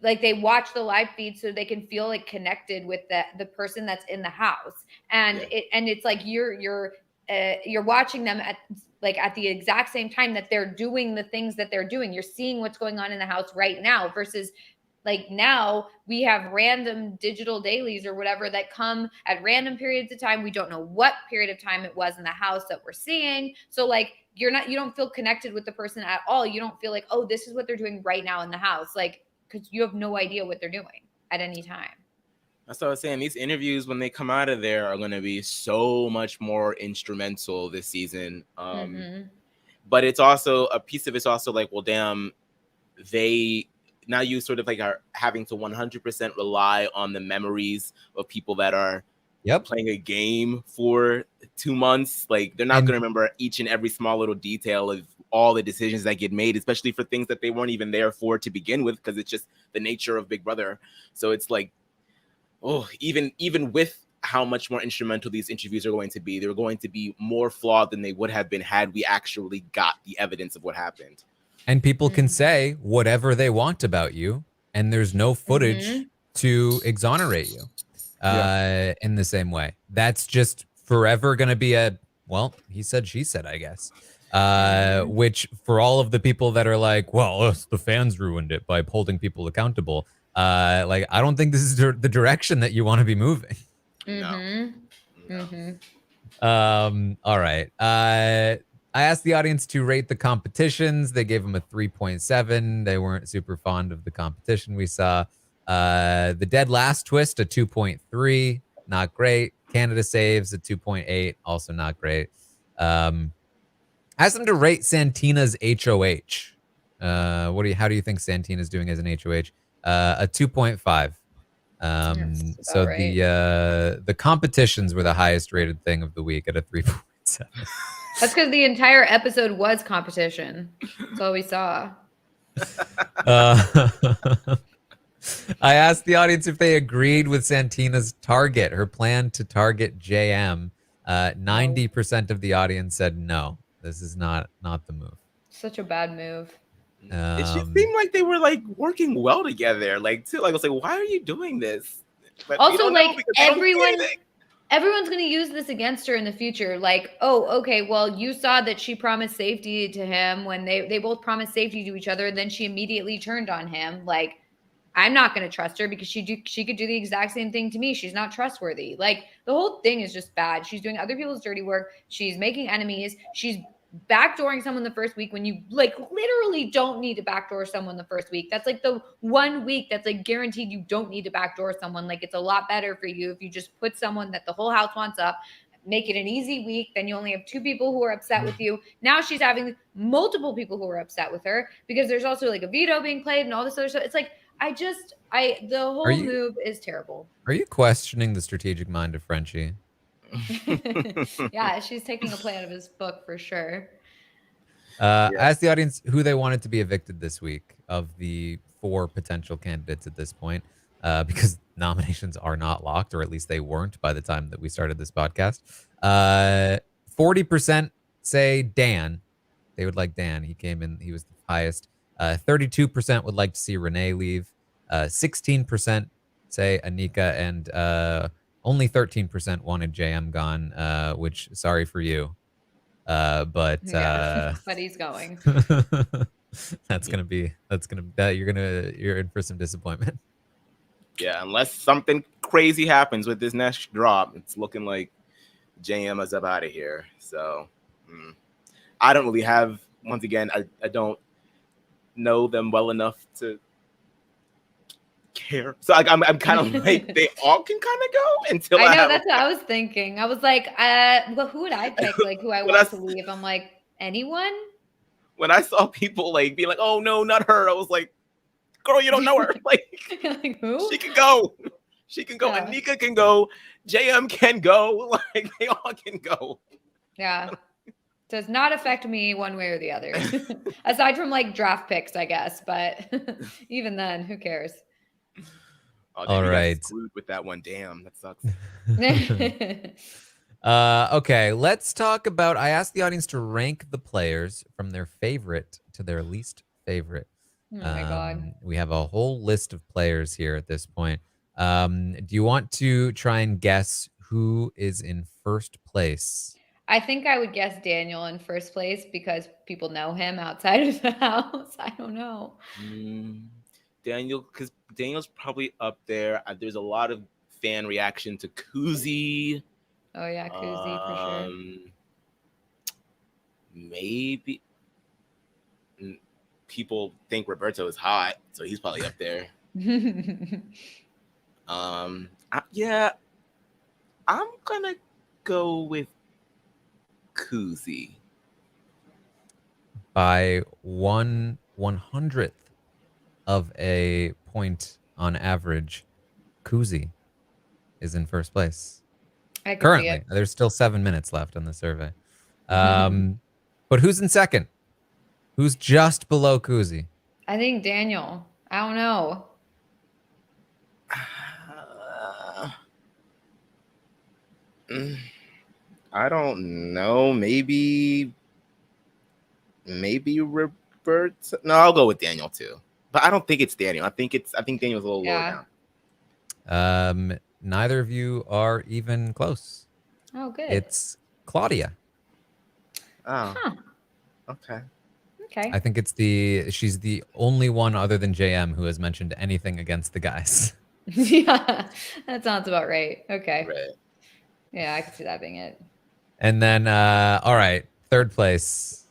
like they watch the live feed so they can feel like connected with the person that's in the house. And it's like you're watching them at the exact same time that they're doing the things that they're doing. You're seeing what's going on in the house right now versus like now we have random digital dailies or whatever that come at random periods of time. We don't know what period of time it was in the house that we're seeing. So like you don't feel connected with the person at all. You don't feel like, oh, this is what they're doing right now in the house. Like, because you have no idea what they're doing at any time. That's what I was saying. These interviews, when they come out of there, are going to be so much more instrumental this season. But it's also a piece of it's also like, well, damn, now you sort of like are having to 100% rely on the memories of people that are playing a game for 2 months. Like they're not going to remember each and every small little detail of all the decisions that get made, especially for things that they weren't even there for to begin with, because it's just the nature of Big Brother. So it's like, even with how much more instrumental these interviews are going to be, they're going to be more flawed than they would have been had we actually got the evidence of what happened. And people can say whatever they want about you, and there's no footage to exonerate you in the same way. That's just forever going to be he said, she said, I guess. Which for all of the people that are like, well, the fans ruined it by holding people accountable. I don't think this is the direction that you want to be moving. No. All right. I asked the audience to rate the competitions. They gave them a 3.7. They weren't super fond of the competition we saw. The Dead Last Twist, a 2.3. Not great. Canada Saves, a 2.8. Also not great. I asked them to rate Santina's HOH. How do you think Santina's doing as an HOH? A 2.5. So right. The competitions were the highest rated thing of the week at a 3.7. That's because the entire episode was competition. That's all we saw. I asked the audience if they agreed with Santina's target, her plan to target JM. 90% of the audience said no. This is not the move. Such a bad move. It just seemed like they were like working well together. Like I was like, why are you doing this? But also, like everyone's going to use this against her in the future. Like, oh, okay, well, you saw that she promised safety to him when they both promised safety to each other. And then she immediately turned on him. Like, I'm not going to trust her because she could do the exact same thing to me. She's not trustworthy. Like, the whole thing is just bad. She's doing other people's dirty work. She's making enemies. She's backdooring someone the first week when you like literally don't need to backdoor someone the first week. That's like the 1 week that's like guaranteed you don't need to backdoor someone. Like it's a lot better for you if you just put someone that the whole house wants up, make it an easy week. Then you only have 2 people who are upset with you. Now she's having multiple people who are upset with her because there's also like a veto being played and all this other stuff. It's like, the whole move is terrible. Are you questioning the strategic mind of Frenchie? Yeah, she's taking a play out of his book for sure. I asked the audience who they wanted to be evicted this week of the 4 potential candidates at this point, because nominations are not locked, or at least they weren't by the time that we started this podcast. 40% say Dan. They would like Dan. He came in. He was the highest. 32% would like to see Renee leave. 16% say Anika, and only 13% wanted JM gone, which sorry for you. But he's going. You're in for some disappointment. Yeah, unless something crazy happens with this next drop, it's looking like JM is up out of here. So I don't really have, once again, I don't know them well enough to care. So like, I'm kind of like, they all can kind of go until I know, have that's what I was thinking. I was like, well, who would I pick? Like, who I When want I- to leave? I'm like, anyone? when I saw people like be like, oh no, not her. I was like, girl, you don't know her. Like, Like, who? she can go. She can go. Yeah. Anika can go. JM can go. Like, they all can go. Yeah. Does not affect me one way or the other. Aside from like draft picks, I guess. But even then, who cares? Oh, All you right. got screwed with that one. Damn, that sucks. Okay, let's talk about. I asked the audience to rank the players from their favorite to their least favorite. Oh my God. We have a whole list of players here at this point. Do you want to try and guess who is in first place? I think I would guess Daniel in first place because people know him outside of the house. I don't know. Daniel, because Daniel's probably up there. There's a lot of fan reaction to Kuzi. Oh yeah, Kuzi for sure. Maybe people think Roberto is hot, so he's probably up there. Yeah, I'm gonna go with Kuzi By 1/100th of a point on average, Kuzi is in first place. I can see Currently, it. there's still 7 minutes left on the survey. But who's in second? Who's just below Kuzi? I think Daniel. I don't know. I don't know. Maybe Roberto. No, I'll go with Daniel too. But I don't think it's Daniel. I think Daniel's a little lower down. Neither of you are even close. Oh, good. It's Claudia. Oh. Huh. Okay. Okay. I think she's the only one other than JM who has mentioned anything against the guys. Yeah, that sounds about right. Okay. Right. Yeah, I can see that being it. And then, all right, third place.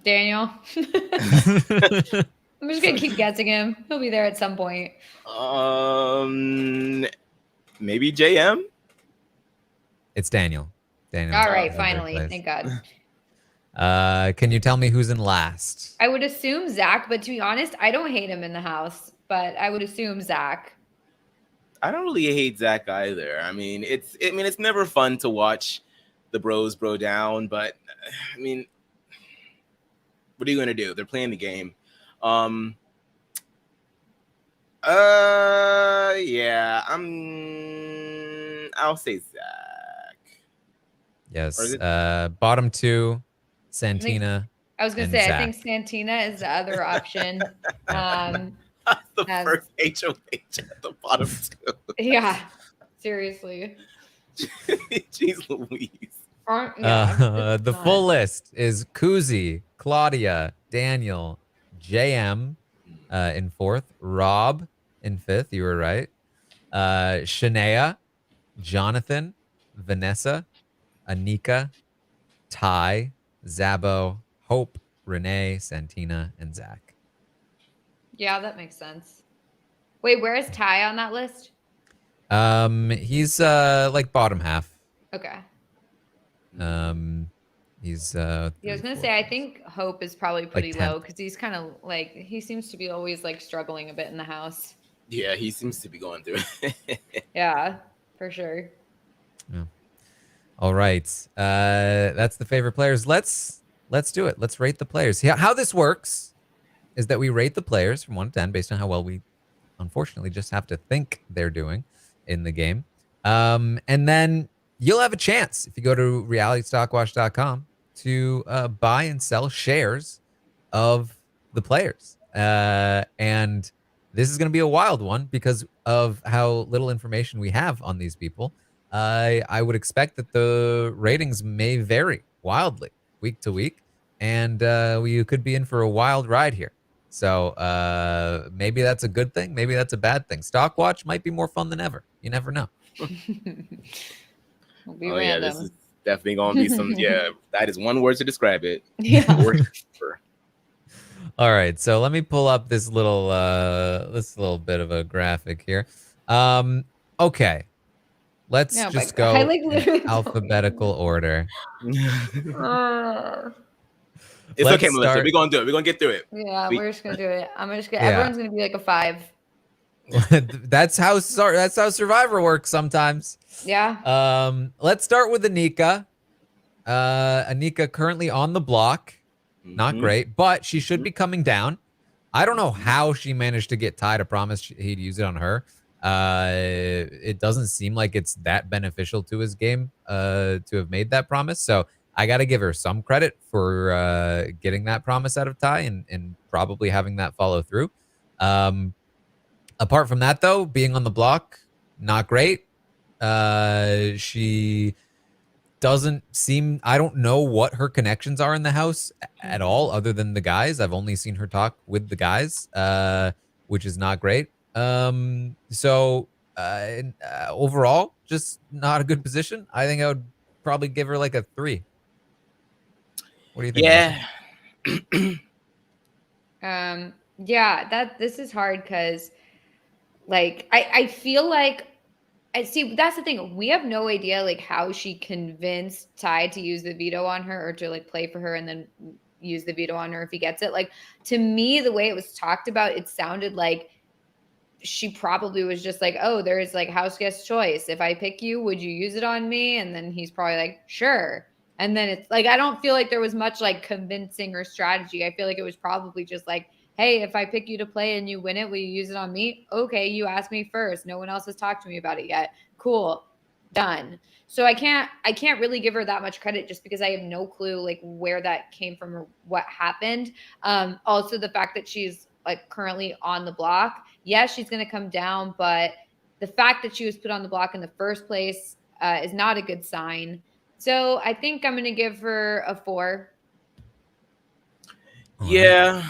Daniel. I'm just gonna keep guessing him. He'll be there at some point. Maybe JM. It's Daniel. Daniel. All right, finally. Thank God. Can you tell me who's in last? I would assume Zach, but to be honest, I don't hate him in the house, but I would assume Zach. I don't really hate Zach either. I mean, it's never fun to watch the bros bro down, but I mean, what are you gonna do? They're playing the game. Yeah, I'll say Zach. Yes. Bottom two, Santina. I was gonna and say, Zach. I think Santina is the other option. The first HOH at the bottom two. Yeah, seriously. Jeez Louise. The full list is Kuzi, Claudia, Daniel, JM in fourth, Rob in fifth. You were right. Shania, Jonathan, Vanessa, Anika, Ty, Zabo, Hope, Renee, Santina, and Zach. Yeah, that makes sense. Wait, where is Ty on that list? He's like bottom half. Okay. He's Yeah, I was gonna say I think Hope is probably pretty low because he's kind of like he seems to be always like struggling a bit in the house. Yeah, he seems to be going through it. Yeah, for sure. Yeah. All right. That's the favorite players. Let's do it. Let's rate the players. How this works is that we rate the players from 1 to 10 based on how well we unfortunately just have to think they're doing in the game. And then you'll have a chance if you go to realitystockwatch.com to buy and sell shares of the players. And this is going to be a wild one because of how little information we have on these people. I would expect that the ratings may vary wildly week to week, and you could be in for a wild ride here. So maybe that's a good thing. Maybe that's a bad thing. Stockwatch might be more fun than ever. You never know. It'll be random. Yeah, this is definitely going to be some, yeah, that is one word to describe it. Yeah. All right, so let me pull up this little bit of a graphic here. Okay, let's Oh my just god, I go like in literally don't alphabetical order. It's Let's okay, Melissa. start. We're gonna do it. We're gonna get through it. yeah, We, we're just gonna do it. Yeah, Everyone's gonna be like a 5. that's how Survivor works sometimes. Yeah. Let's start with Anika. Anika currently on the block. Not Mhm. great, but she should be coming down. I don't know how she managed to get Ty to promise he'd use it on her. It doesn't seem like it's that beneficial to his game to have made that promise. So I got to give her some credit for getting that promise out of Ty and probably having that follow through. Apart from that, though, being on the block, not great. She doesn't seem, I don't know what her connections are in the house at all other than the guys. I've only seen her talk with the guys, which is not great. Overall, just not a good position. I think I would probably give her like a 3. What do you think, Melissa? Yeah. Yeah, this is hard because like I feel like I see that's the thing. We have no idea like how she convinced Ty to use the veto on her or to like play for her and then use the veto on her if he gets it. Like to me, the way it was talked about, it sounded like she probably was just like, oh, there's like house guest choice. If I pick you, would you use it on me? And then he's probably like, sure. And then it's like, I don't feel like there was much like convincing or strategy. I feel like it was probably just like, hey, if I pick you to play and you win it, will you use it on me? Okay, you asked me first. No one else has talked to me about it yet. Cool. Done. So I can't really give her that much credit just because I have no clue like where that came from or what happened. Also the fact that she's like currently on the block. Yes, she's going to come down, but the fact that she was put on the block in the first place is not a good sign. So I think I'm going to give her a 4. Yeah.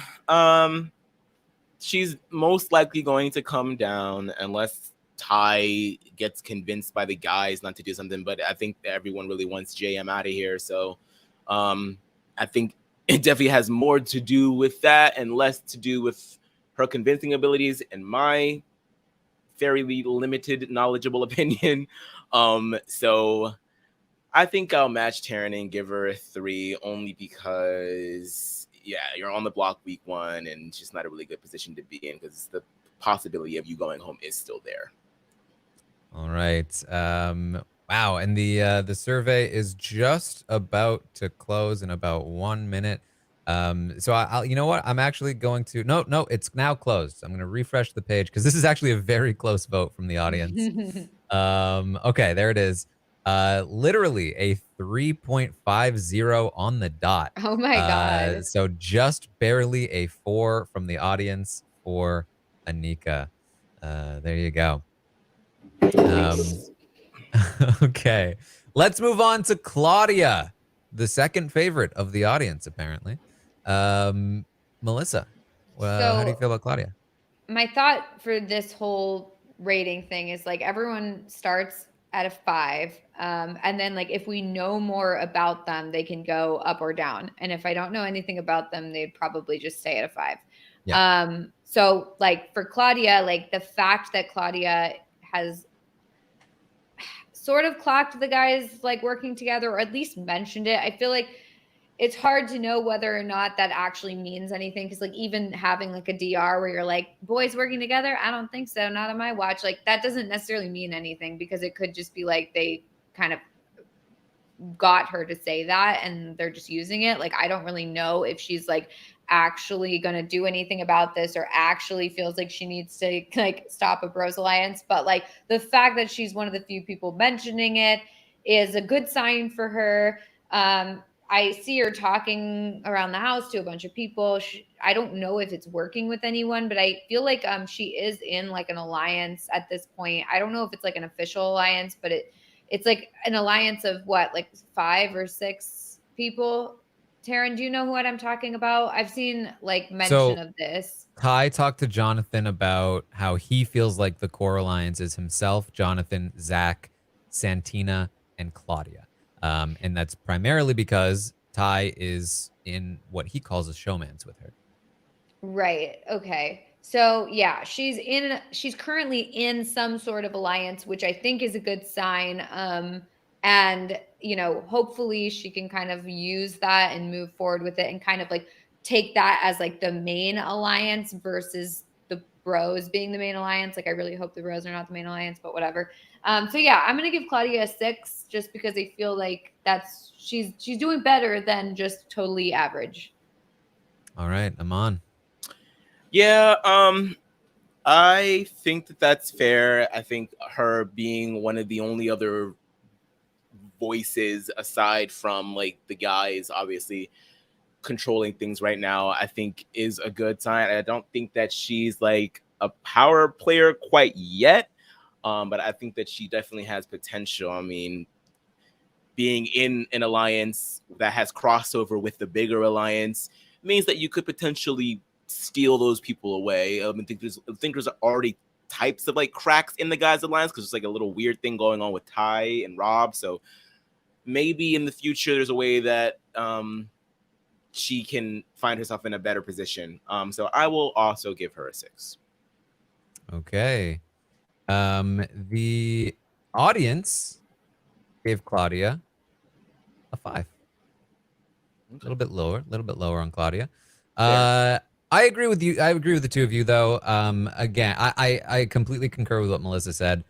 She's most likely going to come down unless Ty gets convinced by the guys not to do something. But I think everyone really wants JM out of here. So I think it definitely has more to do with that and less to do with her convincing abilities, in my fairly limited, knowledgeable opinion. So I think I'll match Taran and give her a 3 only because, yeah, you're on the block week 1 and it's just not a really good position to be in because the possibility of you going home is still there. All right. Wow. And the survey is just about to close in about 1 minute. So I'll, you know what? I'm actually going to, no, it's now closed. I'm going to refresh the page because this is actually a very close vote from the audience. Okay, there it is. Literally a 3.50 on the dot. Oh my God. So just barely a 4 from the audience for Anika. There you go. Okay, let's move on to Claudia, the second favorite of the audience, apparently. Melissa, how do you So feel about Claudia? my thought for this whole rating thing is like everyone starts at a 5, and then like if we know more about them they can go up or down, and if I don't know anything about them they'd probably just stay at a 5. Yeah. So like for Claudia, like the fact that Claudia has sort of clocked the guys like working together or at least mentioned it, I feel like it's hard to know whether or not that actually means anything because like even having like a DR where you're like boys working together, I don't think so, not on my watch, like that doesn't necessarily mean anything because it could just be like they kind of got her to say that and they're just using it. Like I don't really know if she's like actually going to do anything about this or actually feels like she needs to like stop a bros alliance, but like the fact that she's one of the few people mentioning it is a good sign for her. I see her talking around the house to a bunch of people. I don't know if it's working with anyone, but I feel like she is in like an alliance at this point. I don't know if it's like an official alliance, but it's like an alliance of what, like 5 or 6 people. Taran, do you know what I'm talking about? I've seen like mention of this. Ty talked to Jonathan about how he feels like the core alliance is himself, Jonathan, Zach, Santina, and Claudia. And that's primarily because Ty is in what he calls a showmance with her. Right. Okay. So yeah, she's currently in some sort of alliance, which I think is a good sign. And hopefully she can kind of use that and move forward with it and kind of like take that as like the main alliance versus the bros being the main alliance. Like I really hope the bros are not the main alliance, but whatever. So yeah, I'm gonna give Claudia a 6 just because I feel like she's doing better than just totally average. All right, Aman. Yeah, I think that that's fair. I think her being one of the only other voices aside from like the guys obviously controlling things right now, I think is a good sign. I don't think that she's like a power player quite yet, but I think that she definitely has potential. I mean, being in an alliance that has crossover with the bigger alliance means that you could potentially steal those people away. I think there's already types of like cracks in the guys' alliance because it's like a little weird thing going on with Ty and Rob. So maybe in the future there's a way that she can find herself in a better position. So I will also give her a 6. Okay. The audience gave Claudia a 5. A little bit lower on Claudia. I agree with you. I agree with the two of you, though. Again, I completely concur with what Melissa said.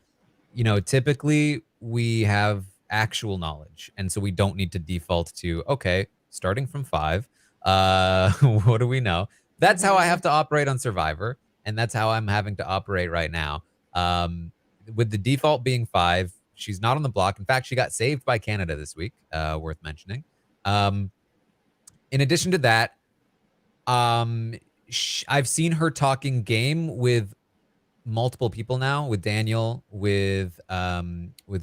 Typically we have actual knowledge, and so we don't need to default to, okay, starting from 5. What do we know? That's how I have to operate on Survivor, and that's how I'm having to operate right now. With the default being 5, she's not on the block. In fact, she got saved by Canada this week. Worth mentioning. In addition to that, I've seen her talking game with multiple people now, with Daniel, with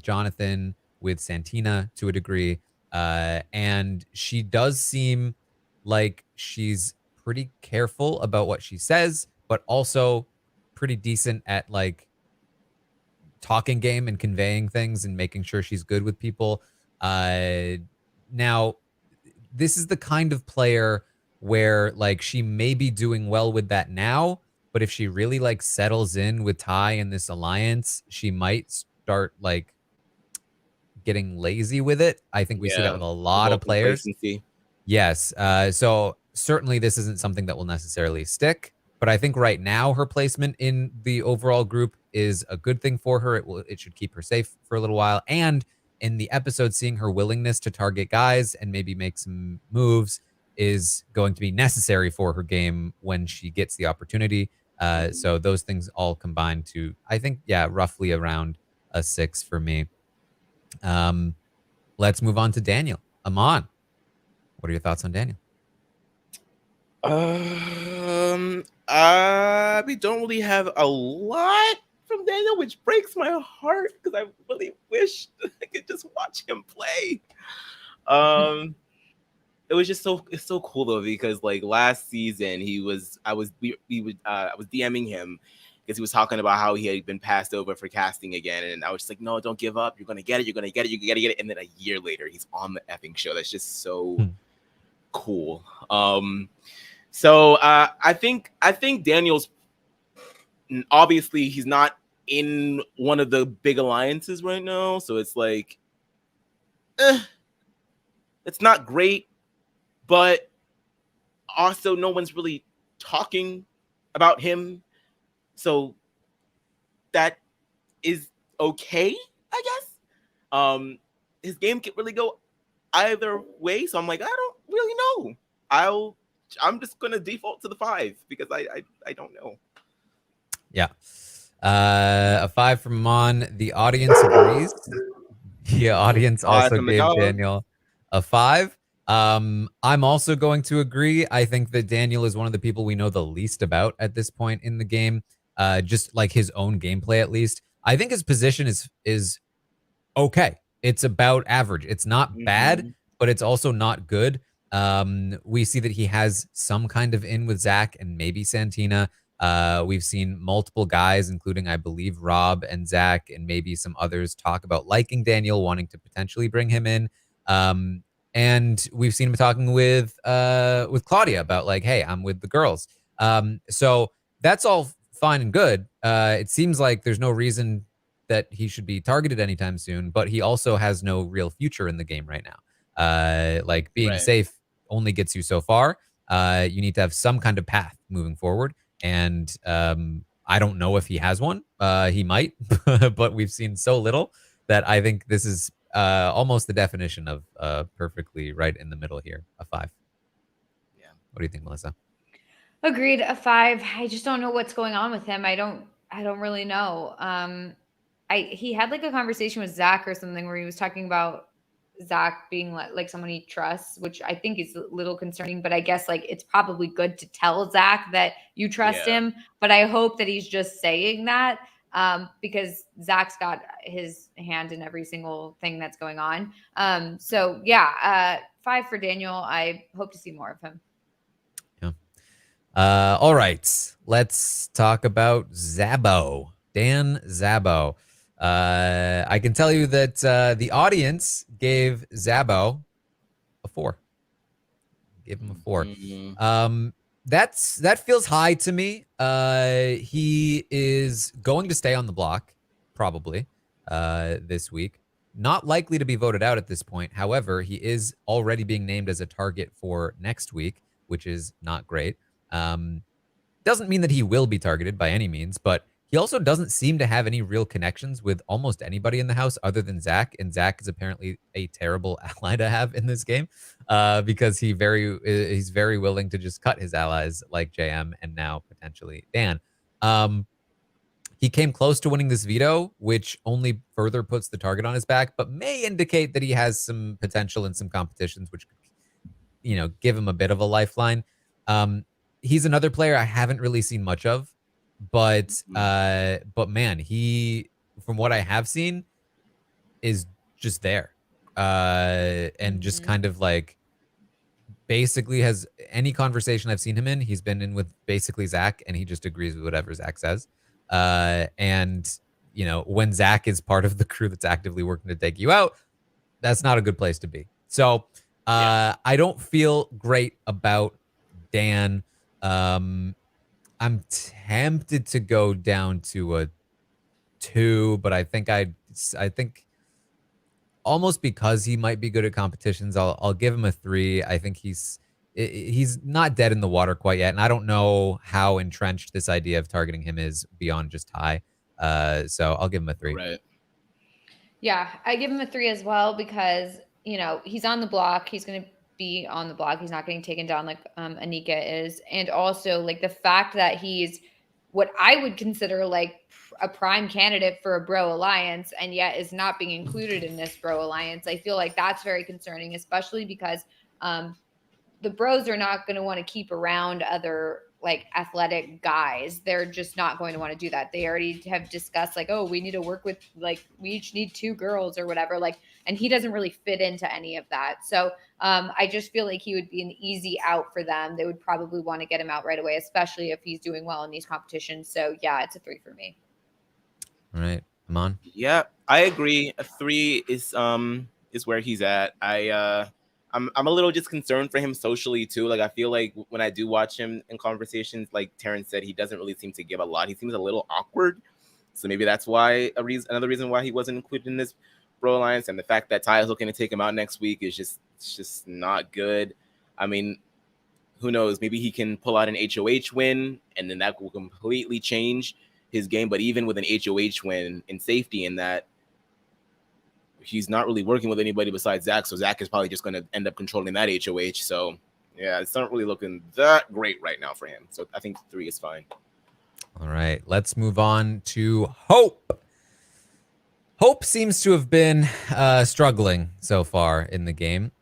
Jonathan, with Santina to a degree, and she does seem like she's pretty careful about what she says, but also pretty decent at like talking game and conveying things and making sure she's good with people. Now, this is the kind of player where like she may be doing well with that now, but if she really like settles in with Ty in this alliance, she might start like getting lazy with it. I think we see that with a lot of players. Complacency. Yes. So certainly this isn't something that will necessarily stick, but I think right now her placement in the overall group is a good thing for her. It should keep her safe for a little while. And in the episode, seeing her willingness to target guys and maybe make some moves is going to be necessary for her game when she gets the opportunity. So those things all combine to, I think, yeah, roughly around a 6 for me. Let's move on to Daniel. Aman, what are your thoughts on Daniel? We don't really have a lot from Daniel, which breaks my heart because I really wish I could just watch him play. It was just it's so cool though, because like last season I was DMing him because he was talking about how he had been passed over for casting again, and I was just like, no, don't give up, you're gonna get it, you're gonna get it, you gotta get it. And then a year later he's on the effing show. That's just so cool. So I think Daniel's, obviously he's not in one of the big alliances right now, so it's like it's not great, but also no one's really talking about him, so that is okay, I guess. His game can really go either way, so I'm like, I don't really know. I'm just gonna default to the 5 because I don't know. Yeah. A 5 from Mon. The audience agrees. The audience also gave Daniel a 5. I'm also going to agree. I think that Daniel is one of the people we know the least about at this point in the game. Just like his own gameplay, at least. I think his position is okay. It's about average. It's not bad, but it's also not good. We see that he has some kind of in with Zach and maybe Santina. We've seen multiple guys, including, I believe, Rob and Zach and maybe some others, talk about liking Daniel, wanting to potentially bring him in. And we've seen him talking with Claudia about like, hey, I'm with the girls. So that's all fine and good. It seems like there's no reason that he should be targeted anytime soon, but he also has no real future in the game right now. Like being Right. safe only gets you so far. You need to have some kind of path moving forward. And I don't know if he has one. He might, but we've seen so little that I think this is almost the definition of perfectly right in the middle here, a 5. Yeah. What do you think, Melissa? Agreed, a 5. I just don't know what's going on with him. I don't really know. He had like a conversation with Zach or something where he was talking about Zach being like someone he trusts, which I think is a little concerning, but I guess like it's probably good to tell Zach that you trust him. But I hope that he's just saying that because Zach's got his hand in every single thing that's going on. So yeah, 5 for Daniel. I hope to see more of him. All right, let's talk about Zabo. Dan Zabo. I can tell you that the audience gave Zabo a 4. Give him a 4. That feels high to me. He is going to stay on the block probably this week. Not likely to be voted out at this point. However, he is already being named as a target for next week, which is not great. Doesn't mean that he will be targeted by any means, but he also doesn't seem to have any real connections with almost anybody in the house other than Zach. And Zach is apparently a terrible ally to have in this game because he's very willing to just cut his allies like JM and now potentially Dan. He came close to winning this veto, which only further puts the target on his back, but may indicate that he has some potential in some competitions, which could, give him a bit of a lifeline. He's another player I haven't really seen much of, but man, he, from what I have seen, is just there, and just kind of like basically has any conversation I've seen him in, he's been in with basically Zach, and he just agrees with whatever Zach says. And when Zach is part of the crew that's actively working to take you out, that's not a good place to be. So I don't feel great about Dan. I'm tempted to go down to a 2, but I think almost because he might be good at competitions, I'll give him a 3. I think he's not dead in the water quite yet, and I don't know how entrenched this idea of targeting him is beyond just high. So I'll give him a 3. Right. Yeah, I give him a 3 as well because he's on the block. He's going to be on the block. He's not getting taken down like Anika is, and also like the fact that he's what I would consider like a prime candidate for a bro alliance and yet is not being included in this bro alliance. I feel like that's very concerning, especially because the bros are not going to want to keep around other like athletic guys. They're just not going to want to do that. They already have discussed like, oh, we need to work with like, we each need 2 girls or whatever. Like, and he doesn't really fit into any of that. So I just feel like he would be an easy out for them. They would probably want to get him out right away, especially if he's doing well in these competitions. So yeah, it's a 3 for me. All right, Aman. Yeah, I agree. A 3 is where he's at. I'm a little just concerned for him socially too. Like I feel like when I do watch him in conversations, like Taran said, he doesn't really seem to give a lot. He seems a little awkward. So maybe that's why another reason why he wasn't included in this bro alliance. And the fact that Ty is looking to take him out next week is just not good. I mean, who knows? Maybe he can pull out an HOH win, and then that will completely change his game. But even with an HOH win in safety in that, he's not really working with anybody besides Zach. So Zach is probably just going to end up controlling that HOH. So yeah, it's not really looking that great right now for him. So I think 3 is fine. All right, let's move on to Hope. Hope seems to have been struggling so far in the game.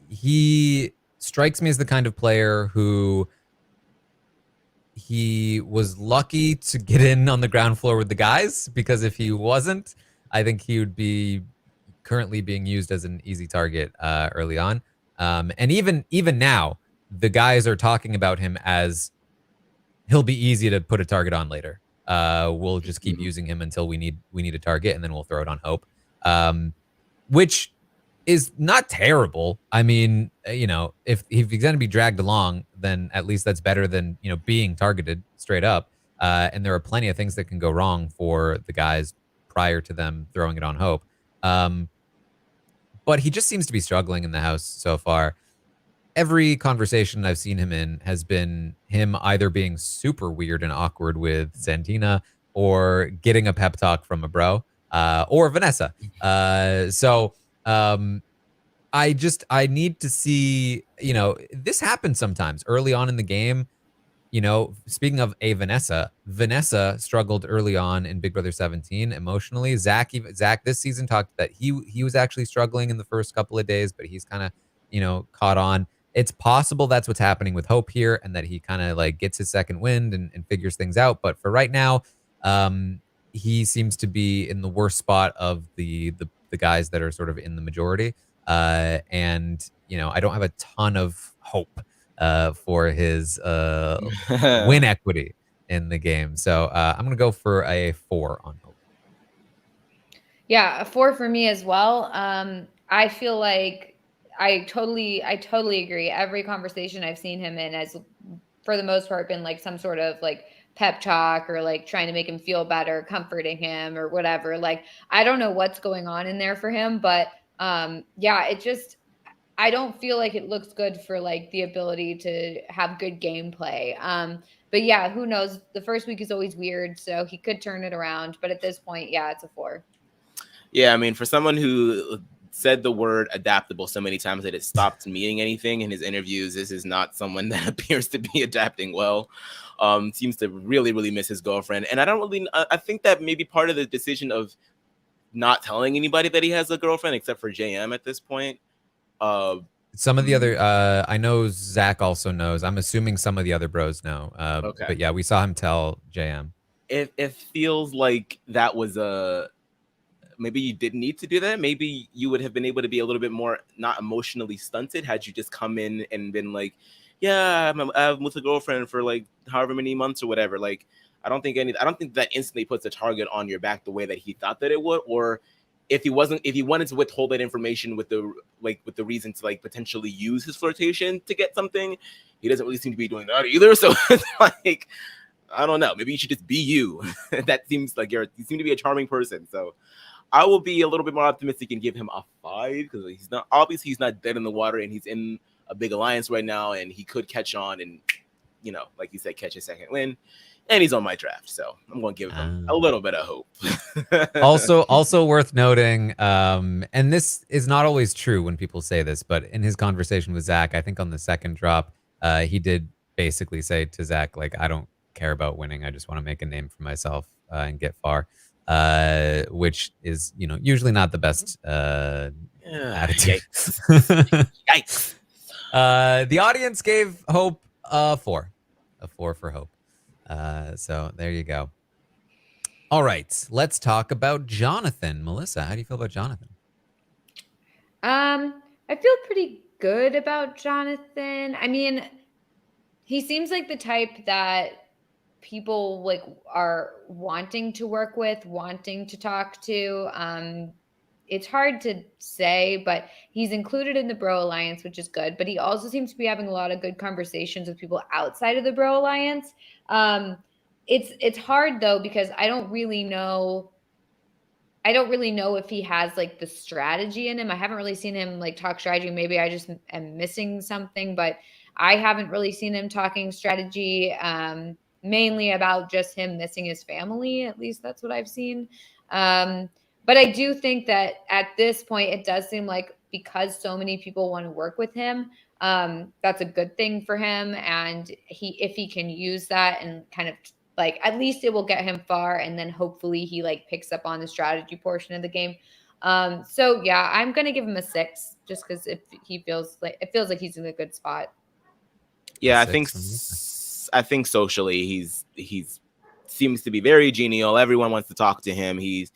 He strikes me as the kind of player who he was lucky to get in on the ground floor with the guys, because if he wasn't, I think he would be currently being used as an easy target early on. And even now, the guys are talking about him as he'll be easy to put a target on later. We'll just keep using him until we need a target, and then we'll throw it on Hope. Which is not terrible. I mean, if he's going to be dragged along, then at least that's better than, being targeted straight up. And there are plenty of things that can go wrong for the guys prior to them throwing it on Hope. Um, but he just seems to be struggling in the house so far. Every conversation I've seen him in has been him either being super weird and awkward with Santina or getting a pep talk from a bro or Vanessa. So I need to see, this happens sometimes early on in the game. Speaking of Vanessa struggled early on in Big Brother 17 emotionally. Zach this season talked that he was actually struggling in the first couple of days, but he's kind of, caught on. It's possible that's what's happening with Hope here and that he kind of like gets his second wind and figures things out. But for right now, he seems to be in the worst spot of the guys that are sort of in the majority. And I don't have a ton of hope for his win equity in the game. So I'm going to go for a 4 on Hope. Yeah, a 4 for me as well. I feel like I totally agree. Every conversation I've seen him in has, for the most part, been like some sort of like pep talk or like trying to make him feel better, comforting him or whatever. Like, I don't know what's going on in there for him, but yeah, I don't feel like it looks good for like the ability to have good gameplay. But yeah, who knows? The first week is always weird, so he could turn it around. But at this point, yeah, it's a 4. Yeah, I mean, for someone who said the word adaptable so many times that it stopped meaning anything in his interviews, this is not someone that appears to be adapting well. Seems to really, really miss his girlfriend. And I think that maybe part of the decision of not telling anybody that he has a girlfriend, except for JM at this point. Some of the other, I know Zach also knows. I'm assuming some of the other bros know. Okay. But yeah, we saw him tell JM. It feels like that was maybe you didn't need to do that. Maybe you would have been able to be a little bit more not emotionally stunted had you just come in and been like, yeah, I'm with a girlfriend for like however many months or whatever. Like, I don't think that instantly puts a target on your back the way that he thought that it would. Or if he wanted to withhold that information with the reason to like potentially use his flirtation to get something, he doesn't really seem to be doing that either. So it's like, I don't know. Maybe you should just be you. That seems like you seem to be a charming person. So I will be a little bit more optimistic and give him a 5 because he's not dead in the water and he's in a big alliance right now and he could catch on and, like you said, catch a second win. And he's on my draft, so I'm going to give him a little bit of hope. also worth noting, and this is not always true when people say this, but in his conversation with Zach, I think on the second drop, he did basically say to Zach, like, I don't care about winning. I just want to make a name for myself and get far, which is, usually not the best attitude. Yikes. The audience gave Hope a 4 for Hope. So there you go. All right, let's talk about Jonathan. Melissa, how do you feel about Jonathan? I feel pretty good about Jonathan. I mean, he seems like the type that people like are wanting to work with, wanting to talk to. It's hard to say, but he's included in the Bro Alliance, which is good. But he also seems to be having a lot of good conversations with people outside of the Bro Alliance. It's hard though, because I don't really know if he has like the strategy in him. I haven't really seen him like talk strategy. Maybe I just am missing something, but I haven't really seen him talking strategy, mainly about just him missing his family. At least that's what I've seen. But I do think that at this point, it does seem like because so many people want to work with him, that's a good thing for him. And if he can use that and kind of like, at least it will get him far. And then hopefully he like picks up on the strategy portion of the game. So yeah, I'm going to give him a 6 just because it feels like he's in a good spot. Yeah, I think socially he's seems to be very genial. Everyone wants to talk to him. He's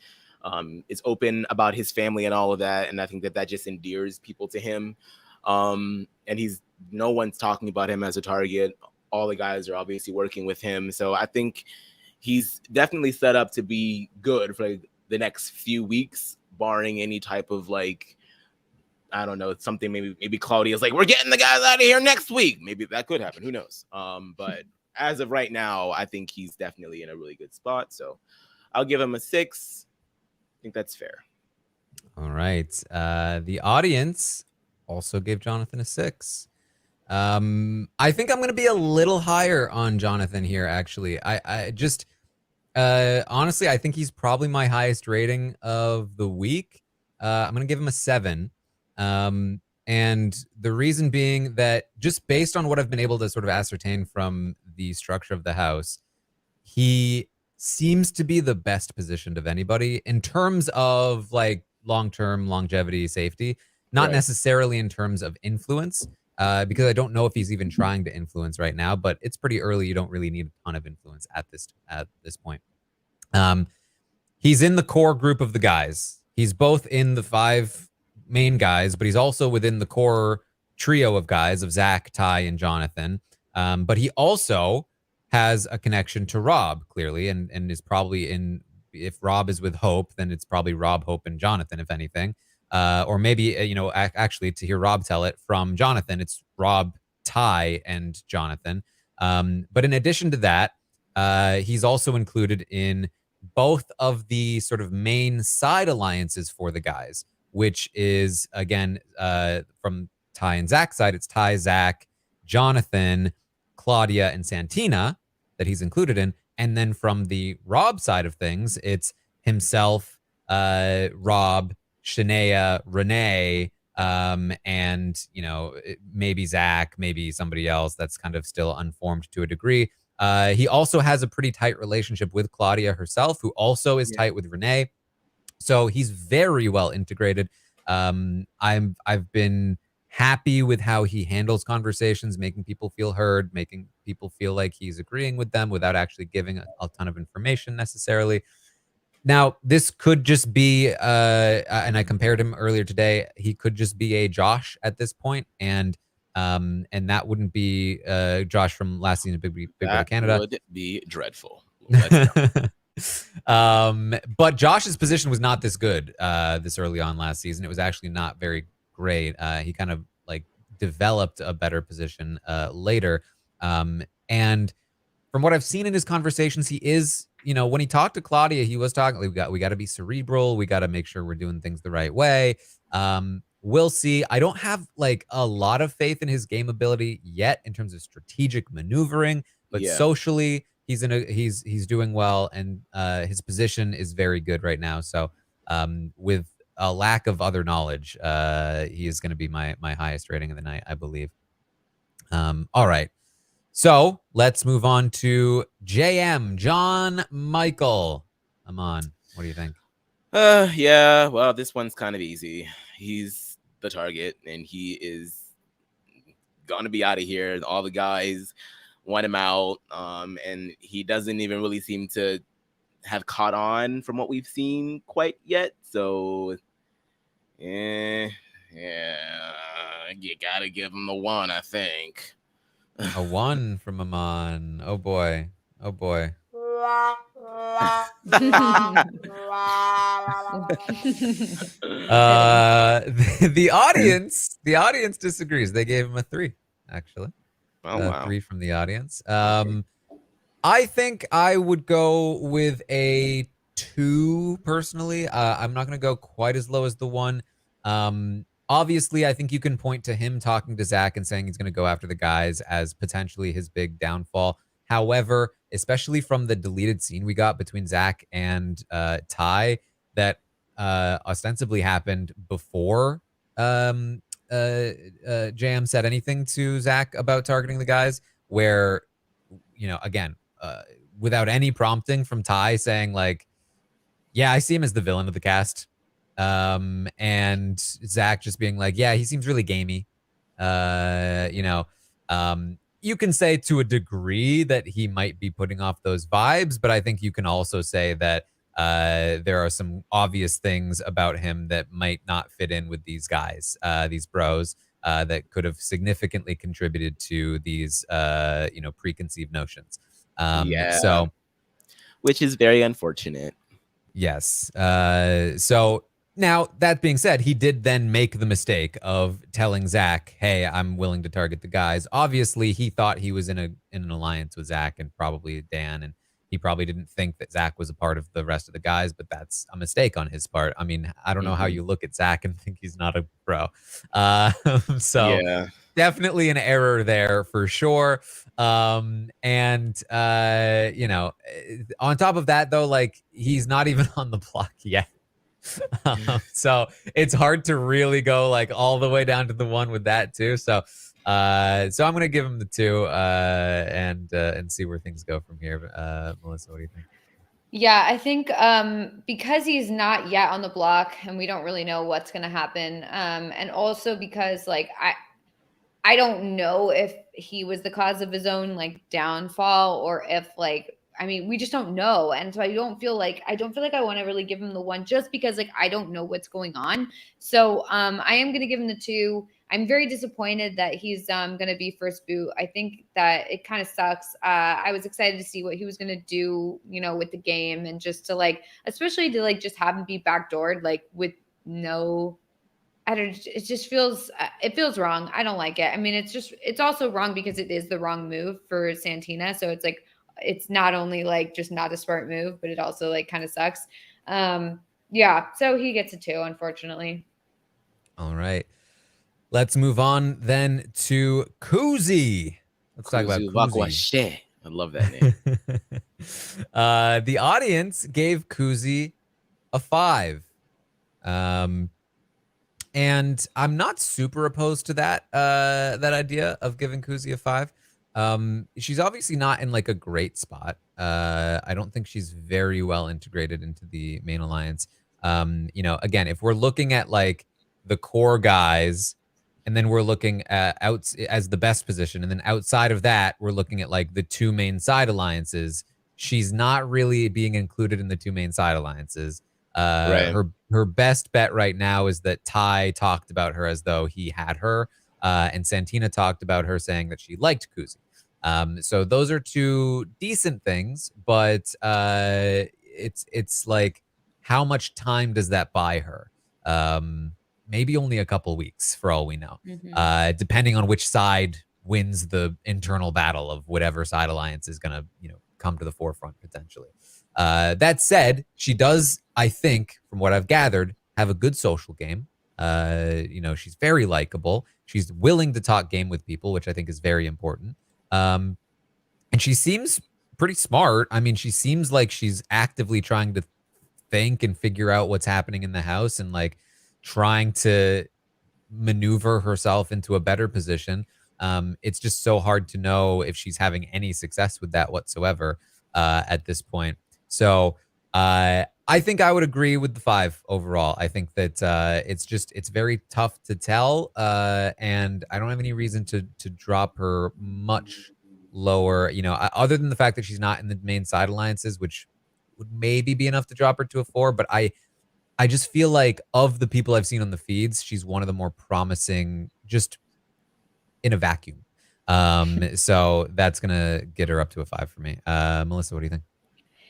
is open about his family and all of that, and I think that just endears people to him. And no one's talking about him as a target. All the guys are obviously working with him, so I think he's definitely set up to be good for like the next few weeks, barring any type of like I don't know, it's something maybe Claudia's like, we're getting the guys out of here next week. Maybe that could happen. Who knows? But as of right now, I think he's definitely in a really good spot. So I'll give him a 6. I think that's fair. All right. The audience also gave Jonathan a 6. I think I'm going to be a little higher on Jonathan here, actually. I just, honestly, I think he's probably my highest rating of the week. I'm going to give him a 7. And the reason being that just based on what I've been able to sort of ascertain from the structure of the house, he seems to be the best positioned of anybody in terms of like long-term longevity, safety, not necessarily in terms of influence, because I don't know if he's even trying to influence right now, but it's pretty early. You don't really need a ton of influence at this point. He's in the core group of the guys. He's both in the 5 main guys, but he's also within the core trio of guys of Zach, Ty, and Jonathan. But he also has a connection to Rob, clearly, and is probably in, if Rob is with Hope, then it's probably Rob, Hope, and Jonathan, if anything. Or maybe, actually, to hear Rob tell it from Jonathan, it's Rob, Ty, and Jonathan. But in addition to that, he's also included in both of the sort of main side alliances for the guys, which is, again, from Ty and Zach's side, it's Ty, Zach, Jonathan, Claudia, and Santina that he's included in. And then from the Rob side of things, it's himself, Rob, Shania, Renee, and, maybe Zach, maybe somebody else that's kind of still unformed to a degree. He also has a pretty tight relationship with Claudia herself, who also is tight with Renee. So he's very well integrated. I've been happy with how he handles conversations, making people feel heard, making people feel like he's agreeing with them without actually giving a ton of information necessarily. Now, this could just be, and I compared him earlier today, he could just be a Josh at this point, and that wouldn't be Josh from last season of Big Brother Canada. That would be dreadful. But Josh's position was not this good this early on last season. It was actually not very great. He kind of like developed a better position later. And from what I've seen in his conversations, he is, when he talked to Claudia, he was talking, we got to be cerebral. We got to make sure we're doing things the right way. We'll see. I don't have like a lot of faith in his game ability yet in terms of strategic maneuvering, but socially, he's doing well, and his position is very good right now. So with a lack of other knowledge, he is going to be my highest rating of the night, I believe. All right. So let's move on to JM, John Michael. Aman, what do you think? Yeah, well, this one's kind of easy. He's the target, and he is gonna be out of here. All the guys want him out, and he doesn't even really seem to have caught on from what we've seen quite yet. So, yeah, you gotta give him the 1, I think. A 1 from Aman. Oh boy. Oh boy. The audience disagrees. They gave him a 3, actually. Oh, wow. 3 from the audience. I think I would go with a 2 personally. I'm not going to go quite as low as the 1. Obviously, I think you can point to him talking to Zach and saying he's going to go after the guys as potentially his big downfall. However, especially from the deleted scene we got between Zach and Ty that ostensibly happened before JM said anything to Zach about targeting the guys, where, again, without any prompting from Ty saying like, yeah, I see him as the villain of the cast. And Zach just being like, yeah, he seems really gamey. You can say to a degree that he might be putting off those vibes, but I think you can also say that there are some obvious things about him that might not fit in with these guys, these bros, that could have significantly contributed to these, preconceived notions. So, which is very unfortunate. Yes. So Now, that being said, he did then make the mistake of telling Zach, hey, I'm willing to target the guys. Obviously, he thought he was in an alliance with Zach and probably Dan, and he probably didn't think that Zach was a part of the rest of the guys, but that's a mistake on his part. I mean, I don't know how you look at Zach and think he's not a pro. So Yeah. definitely an error there for sure. On top of that, though, like, he's not even on the block yet. So it's hard to really go like all the way down to the 1 with that too. So I'm gonna give him the 2 and see where things go from here. Melissa, what do you think? Yeah, I think because he's not yet on the block and we don't really know what's going to happen, and also because like I don't know if he was the cause of his own like downfall, or if like, I mean, we just don't know. And so I don't feel like I want to really give him the 1 just because like I don't know what's going on. So I am going to give him the 2. I'm very disappointed that he's going to be first boot. I think that it kind of sucks. I was excited to see what he was going to do, with the game, and just to like, especially to like just have him be backdoored like with no, I don't, it just feels, it feels wrong. I don't like it. I mean, it's also wrong because it is the wrong move for Santina. So it's like, it's not only like just not a smart move, but it also like kind of sucks. Yeah. So he gets a 2, unfortunately. All right. Let's move on then to Kuzi. Let's talk about Kuzi. I love that name. The audience gave Kuzi a 5. And I'm not super opposed to that idea of giving Kuzi a 5. She's obviously not in like a great spot. I don't think she's very well integrated into the main alliance. Again, if we're looking at like the core guys, and then we're looking at out as the best position, and then outside of that, we're looking at like the 2 main side alliances. She's not really being included in the 2 main side alliances. Right. Her best bet right now is that Ty talked about her as though he had her, and Santina talked about her saying that she liked Kuzi. So those are 2 decent things, but it's like, how much time does that buy her? Maybe only a couple weeks for all we know, depending on which side wins the internal battle of whatever side alliance is going to, come to the forefront potentially. That said, she does, I think, from what I've gathered, have a good social game. She's very likable. She's willing to talk game with people, which I think is very important. And she seems pretty smart. I mean, she seems like she's actively trying to think and figure out what's happening in the house, and like trying to maneuver herself into a better position. It's just so hard to know if she's having any success with that whatsoever at this point. So I think I would agree with the 5 overall. I think that it's very tough to tell, and I don't have any reason to drop her much lower, other than the fact that she's not in the main side alliances, which would maybe be enough to drop her to a 4. But I just feel like of the people I've seen on the feeds, she's one of the more promising, just in a vacuum. So that's gonna get her up to a 5 for me. Melissa, what do you think?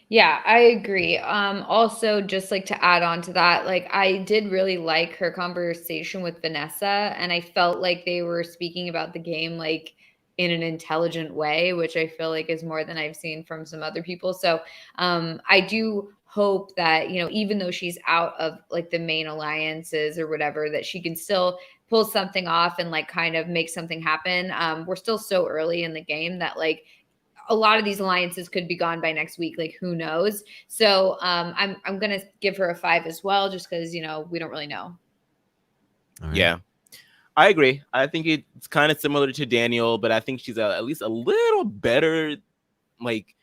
Yeah, I agree. Also, just like to add on to that, like I did really like her conversation with Vanessa, and I felt like they were speaking about the game like in an intelligent way, which I feel like is more than I've seen from some other people. So I do hope that, even though she's out of like the main alliances or whatever, that she can still pull something off and like kind of make something happen. We're still so early in the game that like a lot of these alliances could be gone by next week. Like, who knows? So I'm going to give her a 5 as well, just because, we don't really know. All right. Yeah, I agree. I think it's kind of similar to Daniel, but I think she's at least a little better, like,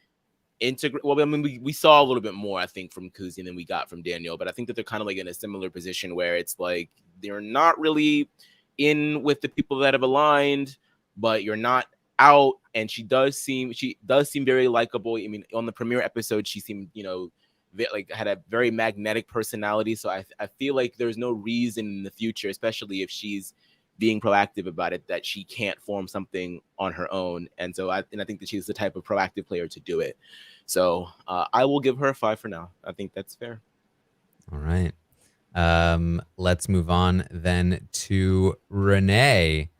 well, I mean, we saw a little bit more, I think, from Kuzi than we got from Daniel, but I think that they're kind of like in a similar position where it's like they're not really in with the people that have aligned, but you're not out. And she does seem very likable. I mean, on the premiere episode, she seemed, like had a very magnetic personality. So I feel like there's no reason in the future, especially if she's being proactive about it, that she can't form something on her own. And so I think that she's the type of proactive player to do it. So I will give her a 5 for now. I think that's fair. All right. Let's move on then to Renee.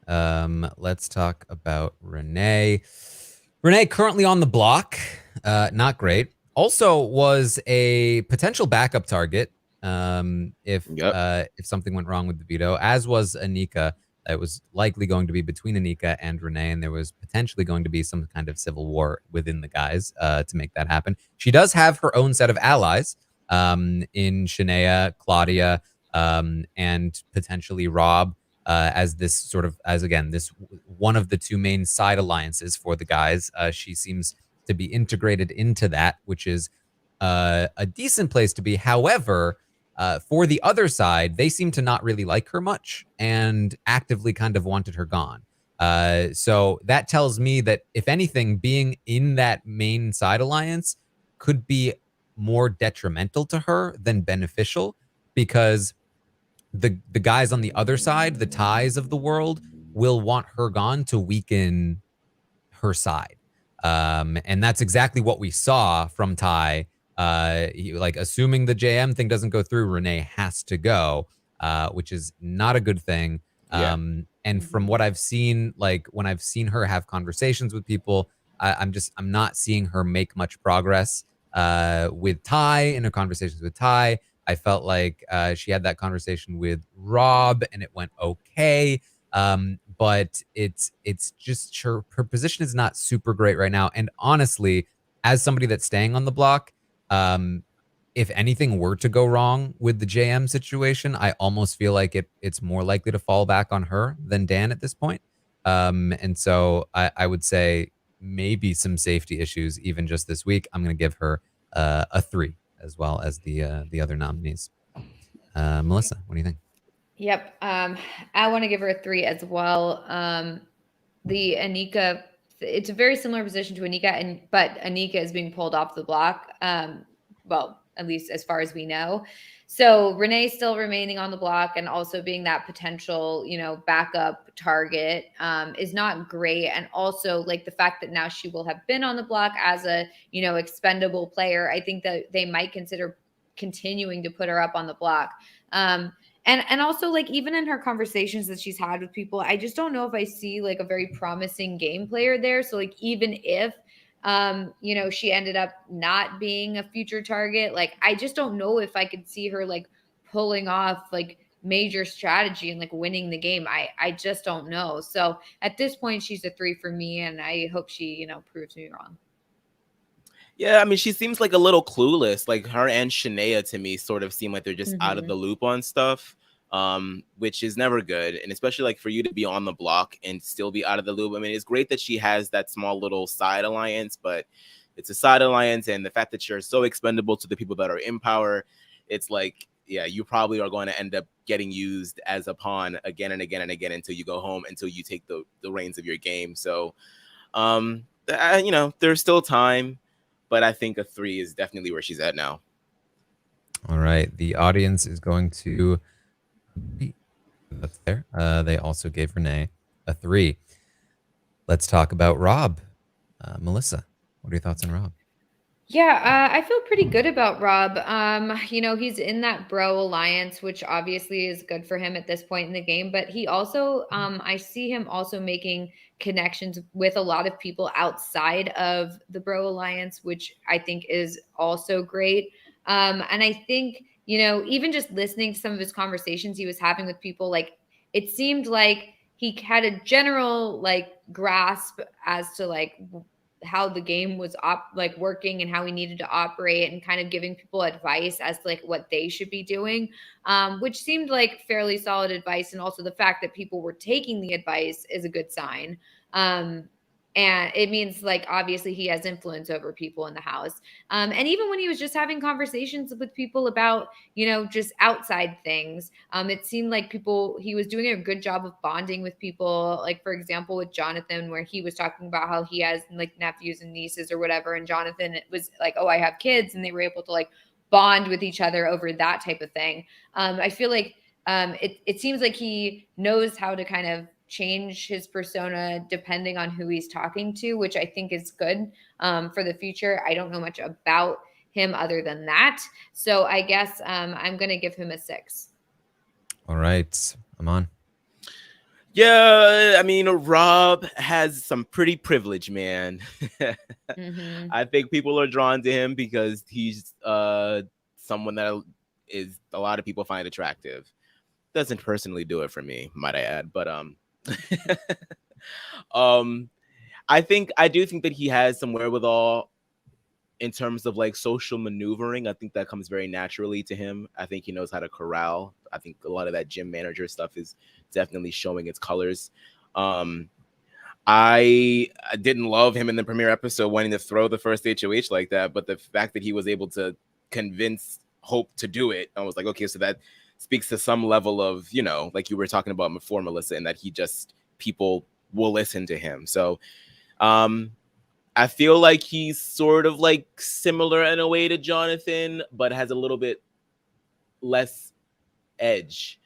Let's talk about Renee. Renee currently on the block. Not great. Also was a potential backup target if something went wrong with the veto, as was Anika. It was likely going to be between Anika and Renee, and there was potentially going to be some kind of civil war within the guys to make that happen. She does have her own set of allies in Shania, Claudia, and potentially Rob, as this sort of, as again, this one of the two main side alliances for the guys. She seems to be integrated into that, which is a decent place to be. However, for the other side, they seem to not really like her much and actively kind of wanted her gone. So that tells me that, if anything, being in that main side alliance could be more detrimental to her than beneficial, because the guys on the other side, the ties of the world, will want her gone to weaken her side. And that's exactly what we saw from Ty. Like, assuming the JM thing doesn't go through, Renee has to go, which is not a good thing. And from what I've seen, like when I've seen her have conversations with people, I'm not seeing her make much progress with Ty in her conversations with Ty. I felt like she had that conversation with Rob and it went okay. But it's just her position is not super great right now. And honestly, as somebody that's staying on the block, if anything were to go wrong with the JM situation, I almost feel like it's more likely to fall back on her than Dan at this point. And so I would say maybe some safety issues even just this week. I'm going to give her a 3, as well as the other nominees. Melissa, what do you think? Yep. I want to give her a 3 as well. The Anika, it's a very similar position to Anika, but Anika is being pulled off the block. Well, at least as far as we know. So Renee still remaining on the block and also being that potential, backup target is not great. And also, like, the fact that now she will have been on the block as a, expendable player, I think that they might consider continuing to put her up on the block. And also, like, even in her conversations that she's had with people, I just don't know if I see like a very promising game player there. So, like, even if she ended up not being a future target, like, I just don't know if I could see her like pulling off like major strategy and like winning the game. I just don't know. So at this point, she's a 3 for me, and I hope she, proves me wrong. Yeah, I mean, she seems like a little clueless. Like, her and Shania to me sort of seem like they're just out of the loop on stuff, which is never good. And especially like for you to be on the block and still be out of the loop. I mean, it's great that she has that small little side alliance, but it's a side alliance. And the fact that you're so expendable to the people that are in power, it's like, yeah, you probably are going to end up getting used as a pawn again and again and again until you go home, until you take the reins of your game. So, there's still time. But I think a 3 is definitely where she's at now. All right. The audience is going to... That's there. They also gave Renee a 3. Let's talk about Rob. Melissa, what are your thoughts on Rob? Yeah, I feel pretty good about Rob. He's in that bro alliance, which obviously is good for him at this point in the game. But he also, I see him also making connections with a lot of people outside of the bro alliance, which I think is also great. And I think, even just listening to some of his conversations he was having with people, like, it seemed like he had a general like grasp as to like how the game was working and how he needed to operate, and kind of giving people advice as to like what they should be doing, which seemed like fairly solid advice. And also the fact that people were taking the advice is a good sign. And it means, like, obviously he has influence over people in the house. And even when he was just having conversations with people about, just outside things, it seemed like he was doing a good job of bonding with people. Like, for example, with Jonathan, where he was talking about how he has like nephews and nieces or whatever. And Jonathan was like, oh, I have kids. And they were able to like bond with each other over that type of thing. I feel like it seems like he knows how to kind of change his persona depending on who he's talking to, which I think is good for the future. I don't know much about him other than that. So I guess I'm going to give him a 6. All right, Aman. Yeah, I mean, Rob has some pretty privilege, man. Mm-hmm. I think people are drawn to him because he's someone that is a lot of people find attractive. Doesn't personally do it for me, might I add, but I do think that he has some wherewithal in terms of like social maneuvering. I think that comes very naturally to him. I think he knows how to corral. I think a lot of that gym manager stuff is definitely showing its colors. I didn't love him in the premiere episode wanting to throw the first HOH like that, but the fact that he was able to convince Hope to do it, I was like, okay, so that speaks to some level of, you know, like you were talking about before, Melissa, and that people will listen to him. So I feel like he's sort of like similar in a way to Jonathan, but has a little bit less edge.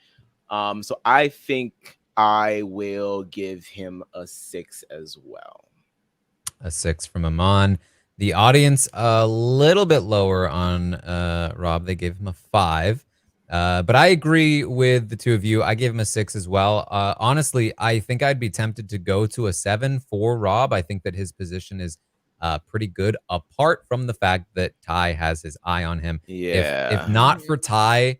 So I think I will give him a 6 as well. A 6 from Aman. The audience a little bit lower on Rob. They gave him a 5. But I agree with the two of you. I gave him a 6 as well. Honestly, I think I'd be tempted to go to a 7 for Rob. I think that his position is pretty good, apart from the fact that Ty has his eye on him. Yeah. If not for Ty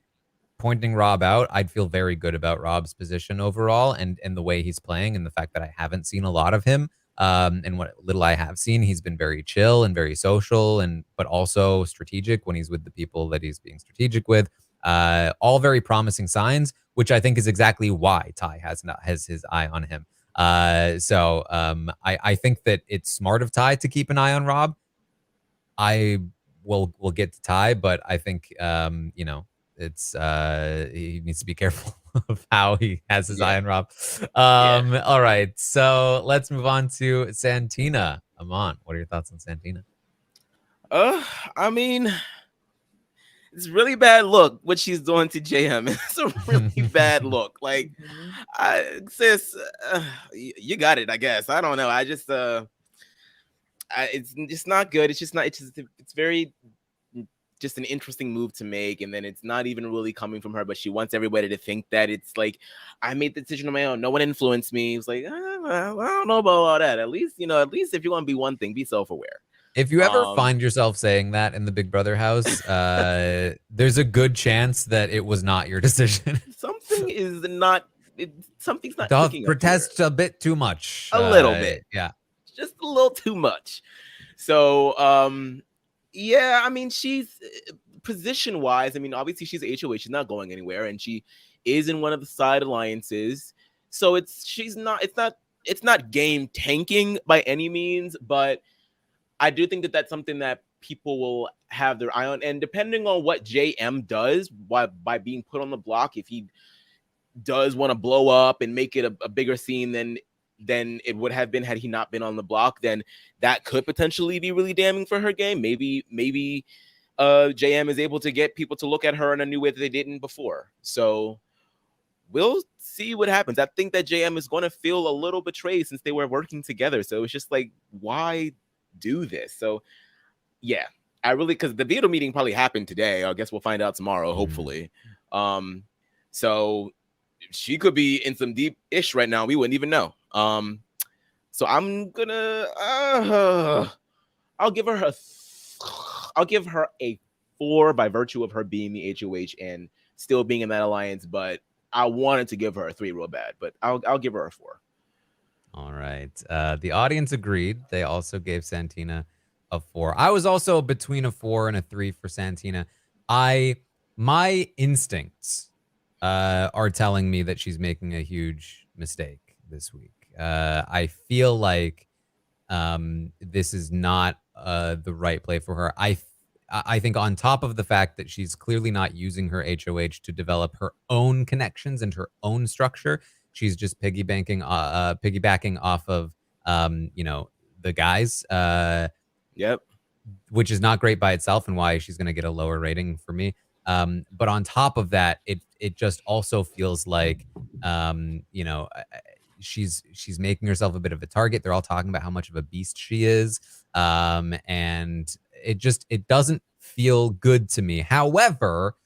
pointing Rob out, I'd feel very good about Rob's position overall and the way he's playing and the fact that I haven't seen a lot of him. And what little I have seen, he's been very chill and very social, but also strategic when he's with the people that he's being strategic with. All very promising signs, which I think is exactly why Ty has his eye on him. So I think that it's smart of Ty to keep an eye on Rob. I will get to Ty, but I think it's he needs to be careful of how he has his eye on Rob. All right, so let's move on to Santina. Aman, what are your thoughts on Santina? I mean, it's really bad look what she's doing to JM. It's a really bad look. Like, sis, you got it. I guess I don't know. I just it's just not good. It's just not. It's very just an interesting move to make, and then it's not even really coming from her, but she wants everybody to think that it's like, I made the decision on my own, no one influenced me. It's like, I don't know about all that. At least if you want to be one thing, be self-aware. If you ever find yourself saying that in the Big Brother house, there's a good chance that it was not your decision. Something's not clicking. Protest a bit too much. A little bit. Yeah. Just a little too much. So, yeah, I mean, she's position-wise, I mean, obviously she's HOH, she's not going anywhere, and she is in one of the side alliances. So it's not game tanking by any means, but I do think that that's something that people will have their eye on. And depending on what JM does by being put on the block, if he does want to blow up and make it a bigger scene than it would have been had he not been on the block, then that could potentially be really damning for her game. Maybe JM is able to get people to look at her in a new way that they didn't before. So we'll see what happens. I think that JM is going to feel a little betrayed since they were working together. So it's just like, why do this? So yeah, because the veto meeting probably happened today. I guess we'll find out tomorrow, hopefully. So she could be in some deep ish right now. We wouldn't even know. So I'm gonna I'll give her a 4 by virtue of her being the HOH and still being in that alliance, but I wanted to give her a 3 real bad, but I'll give her a 4. All right. The audience agreed. They also gave Santina a 4. I was also between a 4 and a 3 for Santina. My instincts are telling me that she's making a huge mistake this week. I feel like this is not the right play for her. I think on top of the fact that she's clearly not using her HOH to develop her own connections and her own structure, she's just piggybacking off of the guys. Yep. Which is not great by itself and why she's going to get a lower rating for me. But on top of that, it just also feels like she's making herself a bit of a target. They're all talking about how much of a beast she is. And it doesn't feel good to me. However,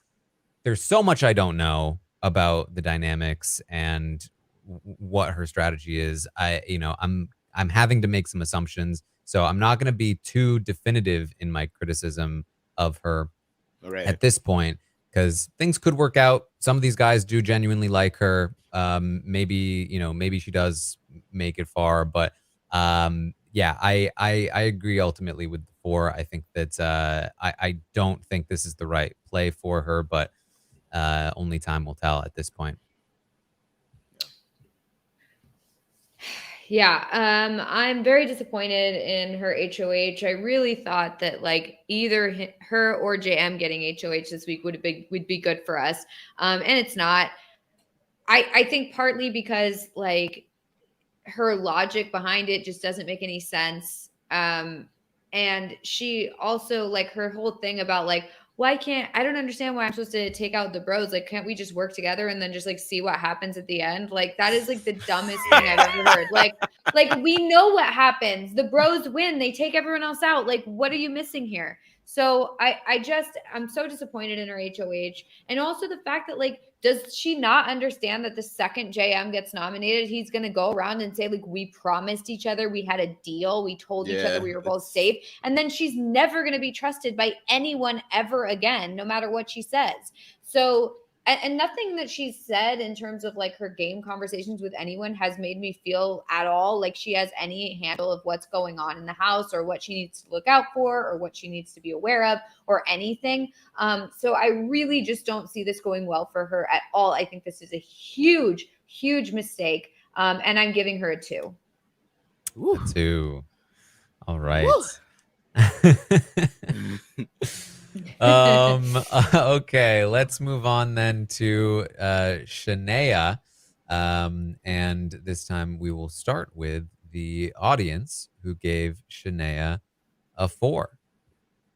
there's so much I don't know about the dynamics and what her strategy is. I'm having to make some assumptions, so I'm not going to be too definitive in my criticism of her at this point, because things could work out. Some of these guys do genuinely like her. Maybe she does make it far, but yeah, I agree ultimately with the 4. I think that I don't think this is the right play for her, but only time will tell at this point. Yeah, I'm very disappointed in her HOH. I really thought that like either her or JM getting HOH this week would be good for us, and it's not. I think partly because like her logic behind it just doesn't make any sense. And she also like her whole thing about like, I don't understand why I'm supposed to take out the bros. Like, can't we just work together and then just like see what happens at the end? Like, that is like the dumbest thing I've ever heard. Like we know what happens. The bros win. They take everyone else out. Like, what are you missing here? So I'm so disappointed in her HOH. And also the fact that like, does she not understand that the second JM gets nominated, he's going to go around and say, like, we promised each other, we had a deal, we told each other we were both safe. And then she's never going to be trusted by anyone ever again, no matter what she says. So, and nothing that she's said in terms of like her game conversations with anyone has made me feel at all like she has any handle of what's going on in the house or what she needs to look out for or what she needs to be aware of or anything. So I really just don't see this going well for her at all. I think this is a huge, huge mistake. And I'm giving her a 2. Ooh. A 2. All right. Okay, let's move on then to Shania. And this time we will start with the audience, who gave Shania a 4.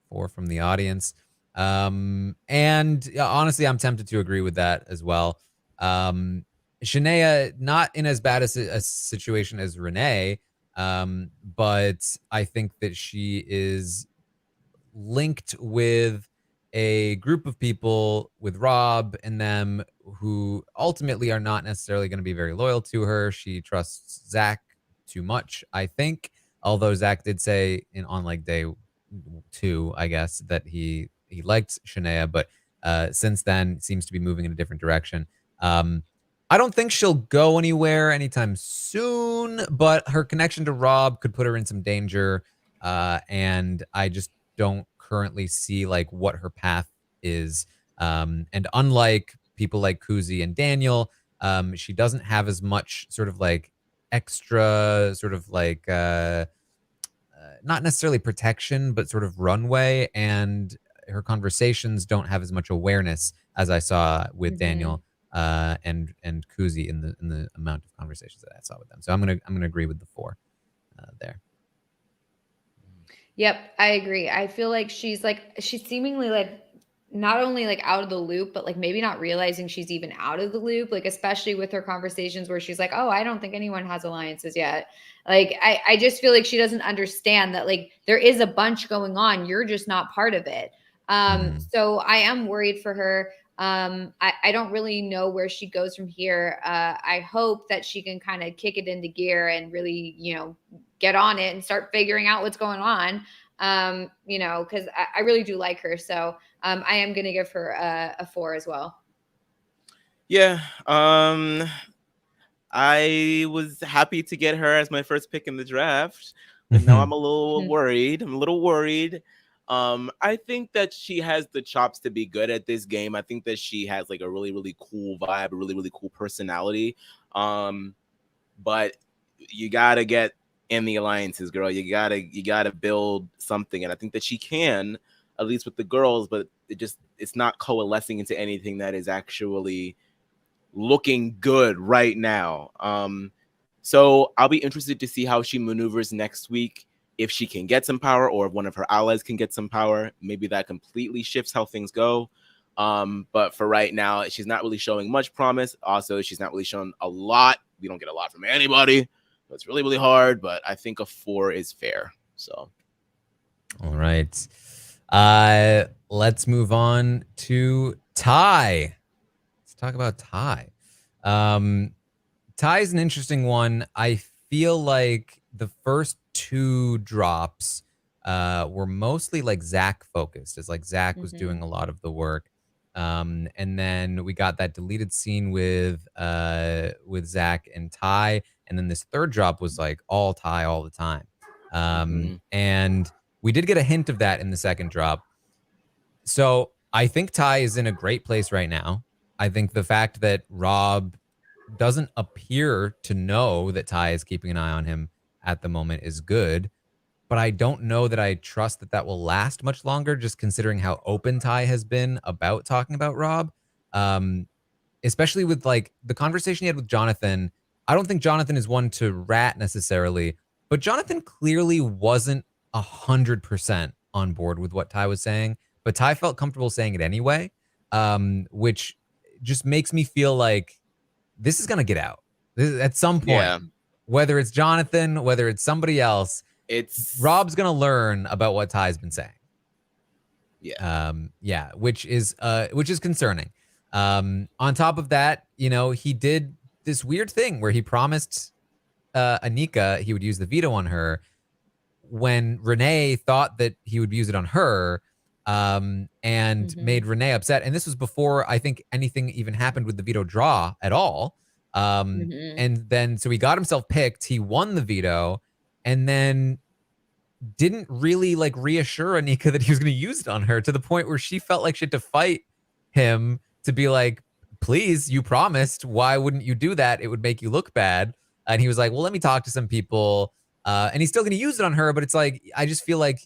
4 from the audience. And honestly, I'm tempted to agree with that as well. Shania, not in as bad a situation as Renee, but I think that she is linked with a group of people, with Rob and them, who ultimately are not necessarily going to be very loyal to her. She trusts Zach too much, I think. Although Zach did say on like day 2, I guess, that he liked Shania, but since then seems to be moving in a different direction. I don't think she'll go anywhere anytime soon, but her connection to Rob could put her in some danger. And I just don't currently see like what her path is. And unlike people like Kuzi and Daniel, she doesn't have as much sort of like extra sort of like not necessarily protection, but sort of runway, and her conversations don't have as much awareness as I saw with Daniel and Kuzi in the amount of conversations that I saw with them. So I'm gonna agree with the 4 there. Yep, I agree. I feel like she's seemingly like not only like out of the loop, but like maybe not realizing she's even out of the loop, like especially with her conversations where she's like, oh, I don't think anyone has alliances yet. Like, I just feel like she doesn't understand that like there is a bunch going on. You're just not part of it. So I am worried for her. I don't really know where she goes from here. I hope that she can kind of kick it into gear and really, get on it and start figuring out what's going on. Because I really do like her. So I am going to give her a 4 as well. Yeah. I was happy to get her as my first pick in the draft, but now I'm a little worried. I think that she has the chops to be good at this game. I think that she has like a really, really cool vibe, a really, really cool personality. But you gotta get in the alliances, girl. You gotta build something, and I think that she can, at least with the girls. But it's not coalescing into anything that is actually looking good right now. So I'll be interested to see how she maneuvers next week. If she can get some power, or if one of her allies can get some power, maybe that completely shifts how things go. But for right now, she's not really showing much promise. Also, she's not really shown a lot. We don't get a lot from anybody. So it's really, really hard, but I think a 4 is fair. So. All right. Let's move on to Ty. Let's talk about Ty. Ty is an interesting one. I feel like the first two drops were mostly like Zach focused. It's like Zach was doing a lot of the work. And then we got that deleted scene with Zach and Ty. And then this third drop was like all Ty all the time. And we did get a hint of that in the second drop. So I think Ty is in a great place right now. I think the fact that Rob doesn't appear to know that Ty is keeping an eye on him at the moment is good. But I don't know that I trust that will last much longer, just considering how open Ty has been about talking about Rob. Especially with like the conversation he had with Jonathan. I don't think Jonathan is one to rat necessarily, but Jonathan clearly wasn't 100% on board with what Ty was saying, but Ty felt comfortable saying it anyway, which just makes me feel like this is going to get out at some point, whether it's Jonathan, whether it's somebody else. Rob's going to learn about what Ty's been saying. Which is concerning. On top of that, you know, he did this weird thing where he promised Anika he would use the veto on her when Renee thought that he would use it on her, and made Renee upset. And this was before I think anything even happened with the veto draw at all. And then so he got himself picked. He won the veto, and then didn't really like reassure Anika that he was going to use it on her, to the point where she felt like she had to fight him to be like, please, you promised. Why wouldn't you do that? It would make you look bad. And he was like, well, let me talk to some people. And he's still going to use it on her. But it's like, I just feel like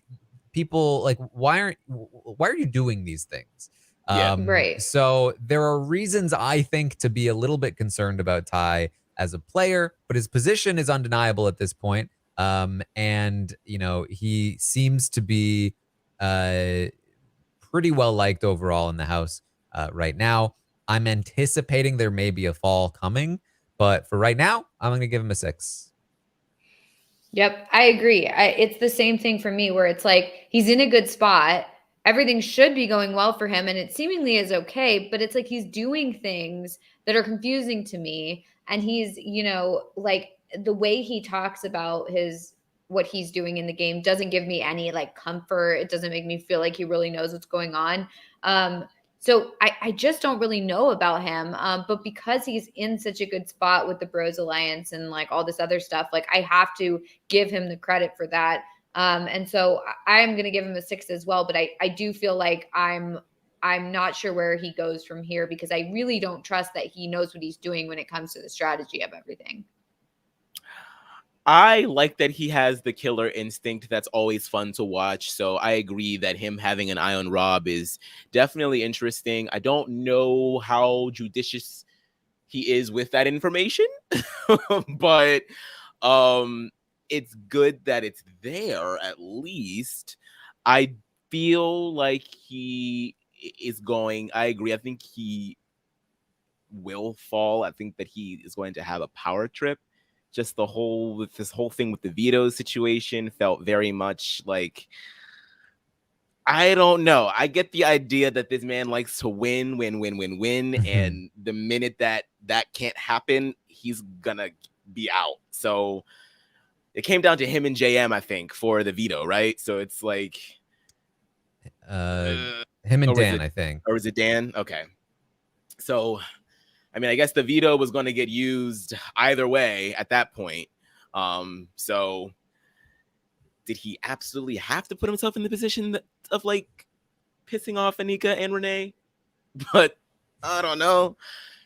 people like, why are you doing these things? Right. So there are reasons I think to be a little bit concerned about Ty as a player, but his position is undeniable at this point. And you know, he seems to be pretty well liked overall in the house right now. I'm anticipating there may be a fall coming, but for right now, I'm going to give him a 6. Yep, I agree. It's the same thing for me, where it's like he's in a good spot. Everything should be going well for him, and it seemingly is okay, but it's like he's doing things that are confusing to me. And he's, you know, like the way he talks about what he's doing in the game doesn't give me any like comfort. It doesn't make me feel like he really knows what's going on. So I just don't really know about him. But because he's in such a good spot with the Bros Alliance and like all this other stuff, like I have to give him the credit for that. And so I'm going to give him a 6 as well. But I do feel like I'm not sure where he goes from here, because I really don't trust that he knows what he's doing when it comes to the strategy of everything. I like that he has the killer instinct. That's always fun to watch. So I agree that him having an eye on Rob is definitely interesting. I don't know how judicious he is with that information, but it's good that it's there at least. I feel like he is going. I agree. I think he will fall. I think that he is going to have a power trip. Just this whole thing with the veto situation felt very much like, I don't know. I get the idea that this man likes to win. And the minute that can't happen, he's gonna be out. So it came down to him and JM, I think, for the veto, right? So it's like him and Dan, I think. Or was it Dan? Okay. So I mean, I guess the veto was going to get used either way at that point. So did he absolutely have to put himself in the position of like pissing off Anika and Renee? But I don't know.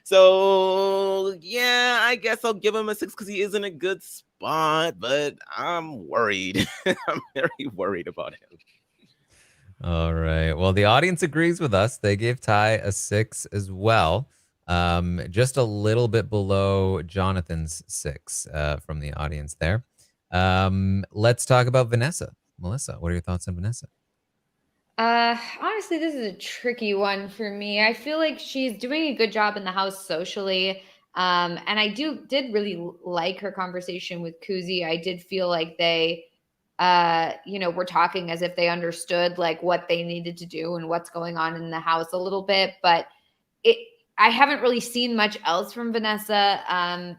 So yeah, I guess I'll give him a 6 because he is in a good spot, but I'm worried. I'm very worried about him. All right. Well, the audience agrees with us. They gave Ty a 6 as well. Just a little bit below Jonathan's 6 from the audience there. Let's talk about Vanessa. Melissa, what are your thoughts on Vanessa? Honestly, this is a tricky one for me. I feel like she's doing a good job in the house socially. And I did really like her conversation with Kuzi. I did feel like they were talking as if they understood like what they needed to do and what's going on in the house a little bit. But I haven't really seen much else from Vanessa.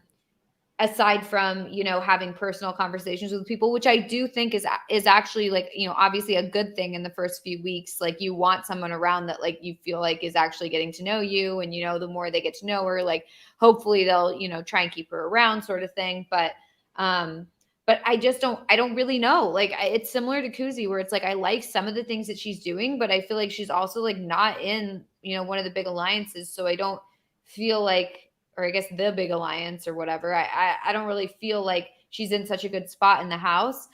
Aside from, having personal conversations with people, which I do think is actually like, obviously a good thing in the first few weeks. Like you want someone around that like you feel like is actually getting to know you. And, the more they get to know her, like hopefully they'll, try and keep her around sort of thing. But I don't really know. Like it's similar to Kuzi where it's like, I like some of the things that she's doing, but I feel like she's also like not in, one of the big alliances. So I don't feel like, or I guess the big alliance or whatever. I don't really feel like she's in such a good spot in the house.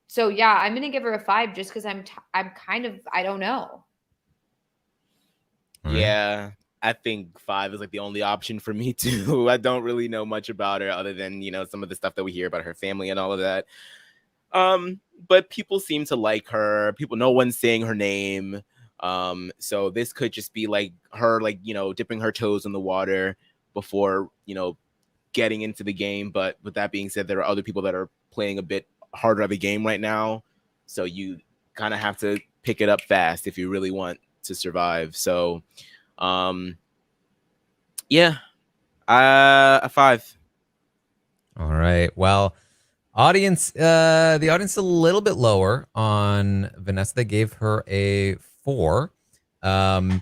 So yeah, I'm going to give her a 5 just because I'm kind of, I don't know. Yeah, I think 5 is like the only option for me too. I don't really know much about her other than, some of the stuff that we hear about her family and all of that. But people seem to like her. No one's saying her name. So this could just be like her, like, dipping her toes in the water before, getting into the game. But with that being said, there are other people that are playing a bit harder of a game right now. So you kind of have to pick it up fast if you really want to survive. So, yeah, a 5. All right. Well, the audience is a little bit lower on Vanessa. They gave her a 4. I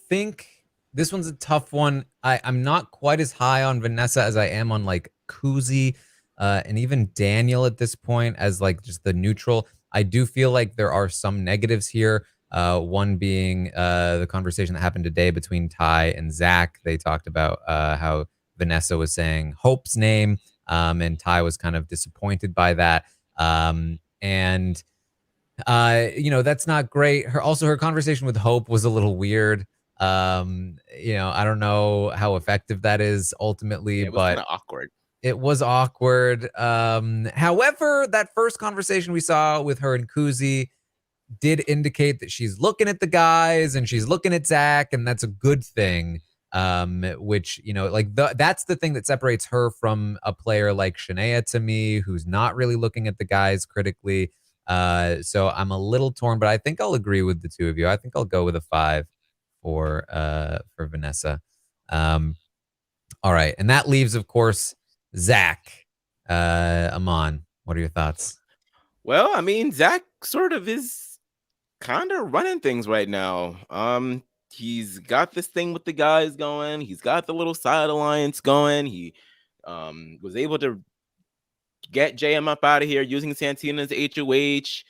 think this one's a tough one. I'm not quite as high on Vanessa as I am on like Kuzi and even Daniel at this point as like just the neutral. I do feel like there are some negatives here. One being the conversation that happened today between Ty and Zach. They talked about how Vanessa was saying Hope's name, and Ty was kind of disappointed by that. And that's not great. Her conversation with Hope was a little weird. I don't know how effective that is ultimately, It was but kind of awkward. It was awkward. However, that first conversation we saw with her and Kuzi did indicate that she's looking at the guys and she's looking at Zach, and that's a good thing. Which, that's the thing that separates her from a player like Shania to me, who's not really looking at the guys critically. So I'm a little torn, but I think I'll agree with the two of you. I think I'll go with a 5 for Vanessa. All right, and that leaves, of course, Zach. Aman, what are your thoughts? Well, I mean, Zach sort of is kind of running things right now. He's got this thing with the guys going. He's got the little side alliance going. He was able to get JM up out of here using Santina's HOH.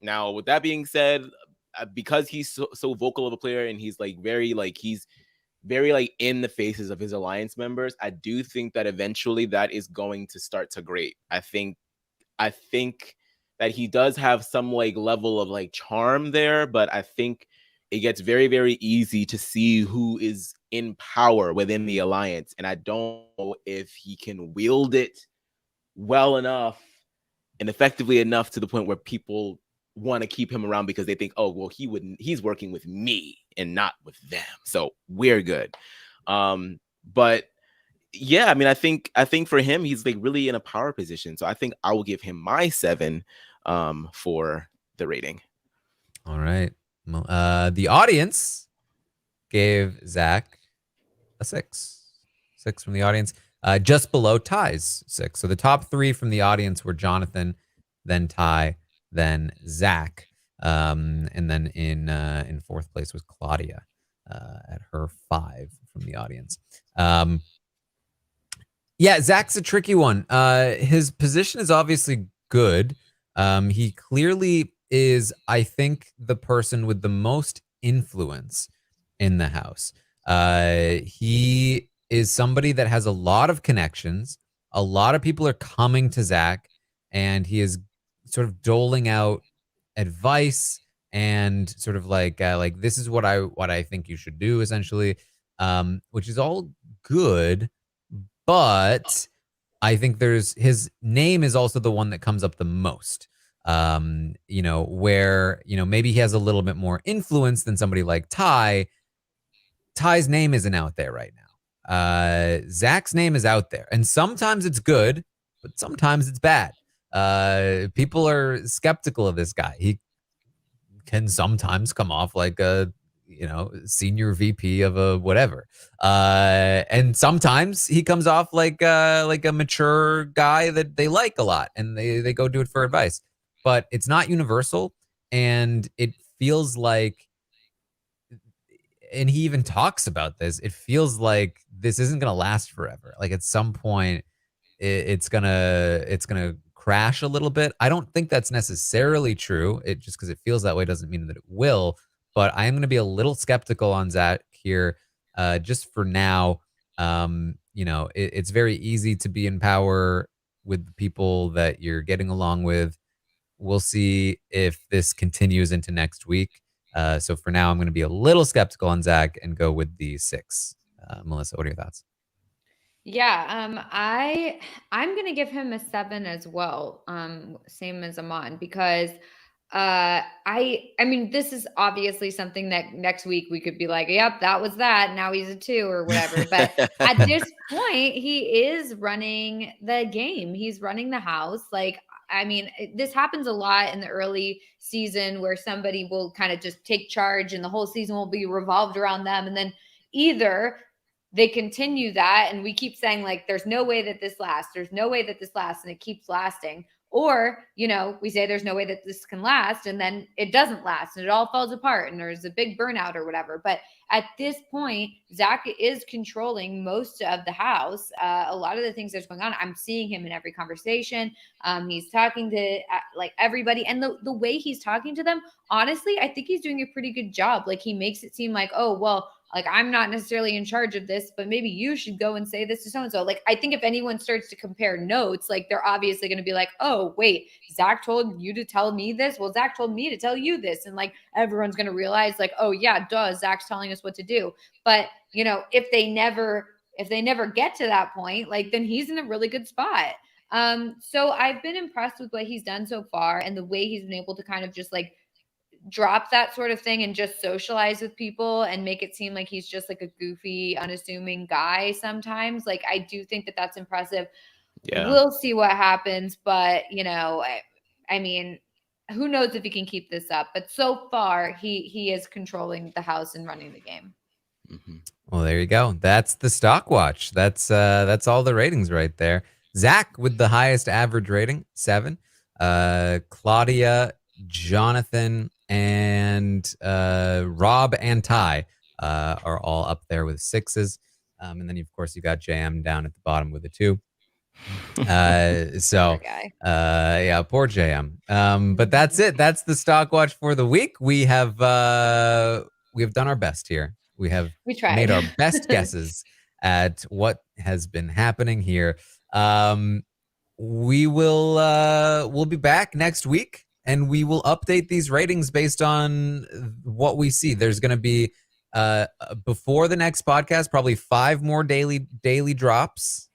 Now, with that being said, because he's so vocal of a player and he's very in the faces of his alliance members, I do think that eventually that is going to start to grate. I think that he does have some level of charm there, but I think it gets very, very easy to see who is in power within the alliance. And I don't know if he can wield it well enough and effectively enough to the point where people want to keep him around because they think, oh, well, he's working with me and not with them. So we're good. But yeah, I mean, I think for him, he's really in a power position. So I think I will give him my 7 for the rating. All right. The audience gave Zach a 6. 6 from the audience. Just below Ty's 6. So the top 3 from the audience were Jonathan, then Ty, then Zach. And then in fourth place was Claudia at her 5 from the audience. Yeah, Zach's a tricky one. His position is obviously good. He clearly is, I think, the person with the most influence in the house. He is somebody that has a lot of connections. A lot of people are coming to Zach, and he is sort of doling out advice and sort of like this is what I think you should do, essentially, which is all good. But I think his name is also the one that comes up the most. Where, maybe he has a little bit more influence than somebody like Ty. Ty's name isn't out there right now. Zach's name is out there, and sometimes it's good, but sometimes it's bad. People are skeptical of this guy. He can sometimes come off like a senior VP of a whatever, and sometimes he comes off like a mature guy that they like a lot, and they go do it for advice. But it's not universal, and it feels like, and he even talks about this, it feels like this isn't going to last forever. Like at some point it's gonna crash a little bit. I don't think that's necessarily true. It just because it feels that way doesn't mean that it will. But I am gonna be a little skeptical on Zach here, just for now. It's very easy to be in power with the people that you're getting along with. We'll see if this continues into next week. So for now, I'm going to be a little skeptical on Zach and go with the 6. Melissa, what are your thoughts? Yeah, I'm gonna give him a 7 as well. Same as Aman, because I mean, this is obviously something that next week we could be like, yep, that was that. Now he's a 2 or whatever. But at this point, he is running the game. He's running the house. Like, I mean, this happens a lot in the early season where somebody will kind of just take charge and the whole season will be revolved around them. And then either they continue that and we keep saying like, there's no way that this lasts. There's no way that this lasts, and it keeps lasting. Or, we say there's no way that this can last, and then it doesn't last and it all falls apart and there's a big burnout or whatever. But at this point, Zach is controlling most of the house. A lot of the things that's going on, I'm seeing him in every conversation. He's talking to like everybody. And the way he's talking to them, honestly, I think he's doing a pretty good job. Like he makes it seem like, oh, well, like I'm not necessarily in charge of this, but maybe you should go and say this to so-and-so. Like, I think if anyone starts to compare notes, like they're obviously going to be like, oh, wait, Zach told you to tell me this. Well, Zach told me to tell you this. And like, everyone's going to realize like, oh yeah, duh, Zach's telling us what to do. But if they never get to that point, like then he's in a really good spot. So I've been impressed with what he's done so far and the way he's been able to kind of just like drop that sort of thing and just socialize with people and make it seem like he's just like a goofy, unassuming guy sometimes. Like, I do think that that's impressive. Yeah. We'll see what happens, but I mean, who knows if he can keep this up, but so far he is controlling the house and running the game. Mm-hmm. Well, there you go. That's the stock watch. That's all the ratings right there. Zach with the highest average rating, 7. Claudia, Jonathan, and Rob and Ty are all up there with 6s. And then, of course, you got JM down at the bottom with a 2. So, yeah, poor JM. But that's it. That's the stock watch for the week. We have done our best here. We tried. Made our best guesses at what has been happening here. We'll be back next week. And we will update these ratings based on what we see. There's going to be, before the next podcast, probably 5 more daily drops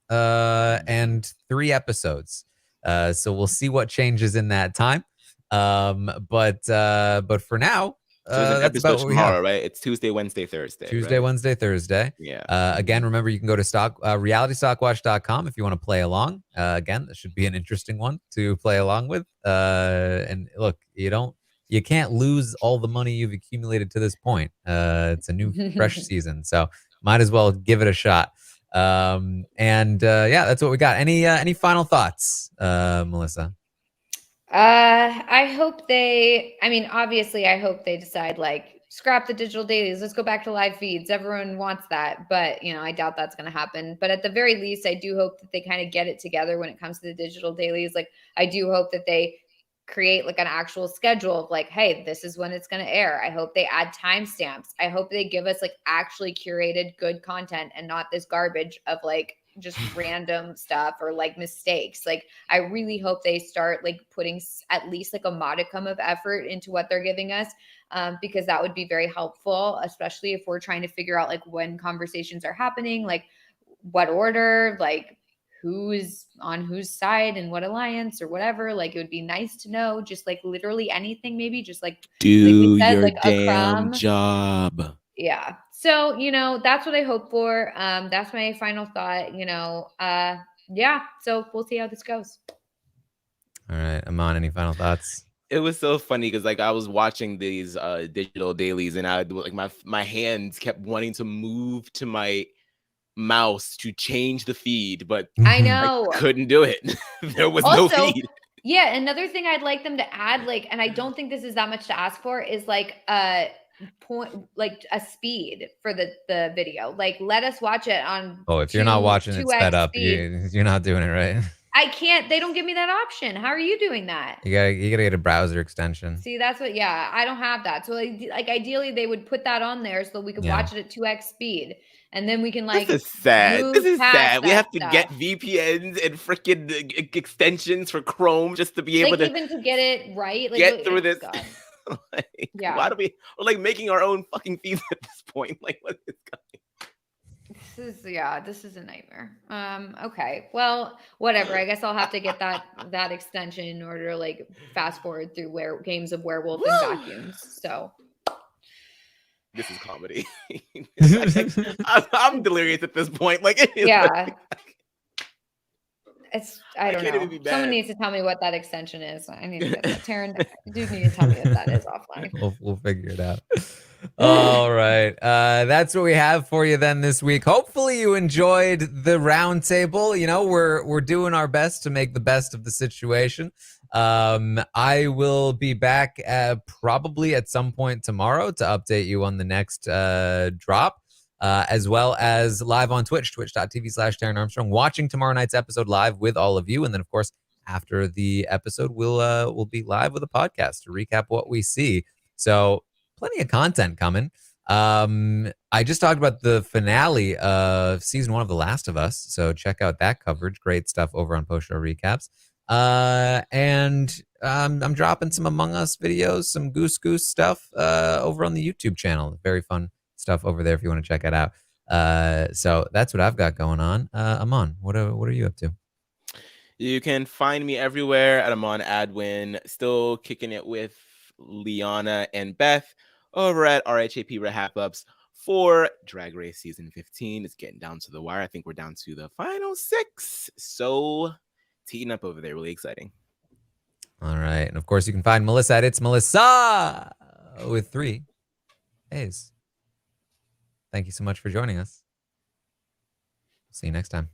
and 3 episodes. So we'll see what changes in that time. But for now, so there's an episode tomorrow, right? It's Tuesday, Wednesday, Thursday. Tuesday, right? Wednesday, Thursday. Yeah. Again, remember you can go to realitystockwatch.com if you want to play along. Again, this should be an interesting one to play along with. And look, you can't lose all the money you've accumulated to this point. It's a new fresh season, so might as well give it a shot. Yeah, that's what we got. Any final thoughts, Melissa? I hope obviously I hope they decide like scrap the digital dailies. Let's go back to live feeds. Everyone wants that, but I doubt that's going to happen. But at the very least, I do hope that they kind of get it together when it comes to the digital dailies. Like I do hope that they create like an actual schedule of like, hey, this is when it's going to air. I hope they add timestamps. I hope they give us like actually curated good content and not this garbage of like just random stuff or like mistakes. Like I really hope they start like putting at least like a modicum of effort into what they're giving us, because that would be very helpful, especially if we're trying to figure out like when conversations are happening, like what order, like who's on whose side and what alliance or whatever. Like it would be nice to know just like literally anything, maybe just like do your damn job. Yeah. So, you know, that's what I hope for. That's my final thought, you know. Yeah, so we'll see how this goes. All right, Aman, any final thoughts? It was so funny because like I was watching these digital dailies and I like my hands kept wanting to move to my mouse to change the feed, but I I know. couldn't do it. There was no Also, feed. yeah, another thing I'd like them to add, like, and I don't think this is that much to ask for, is like point, like a speed for the video. Like, let us watch it on. Oh, if you're not watching it 2x set up, speed. you're not doing it right. I can't. They don't give me that option. How are you doing that? You gotta get a browser extension. See, that's what. Yeah, I don't have that. So like ideally, they would put that on there so we could watch it at 2x speed, and then we can like. This is sad. This is sad. We have to stuff. get VPNs and freaking extensions for Chrome just to be able to even to get it right. Like, get through this. Like, yeah. Why do we're like making our own fucking feeds at this point? Like, what is going? This is a nightmare. Okay, well, whatever. I guess I'll have to get that extension in order to like fast forward through games of werewolf and vacuums. So this is comedy. I'm delirious at this point. Like, I don't know. Someone needs to tell me what that extension is. I need to get that. Taran, you need to tell me what that is offline. We'll figure it out. All right. That's what we have for you then this week. Hopefully you enjoyed the roundtable. You know, we're doing our best to make the best of the situation. I will be back probably at some point tomorrow to update you on the next drop. As well as live on Twitch, twitch.tv/Taran Armstrong, watching tomorrow night's episode live with all of you. And then, of course, after the episode, we'll be live with a podcast to recap what we see. So plenty of content coming. I just talked about the finale of season 1 of The Last of Us. So check out that coverage. Great stuff over on Post Show Recaps. And I'm dropping some Among Us videos, some Goose stuff over on the YouTube channel. Very fun stuff over there if you want to check it out. So that's what I've got going on. Aman, what are you up to? You can find me everywhere at Aman Adwin, still kicking it with Liana and Beth over at RHAP Wrap Ups for Drag Race season 15. It's getting down to the wire. I think we're down to the final 6. So teeing up over there, really exciting. All right. And of course you can find Melissa at It's Melissa with 3 A's. Thank you so much for joining us. See you next time.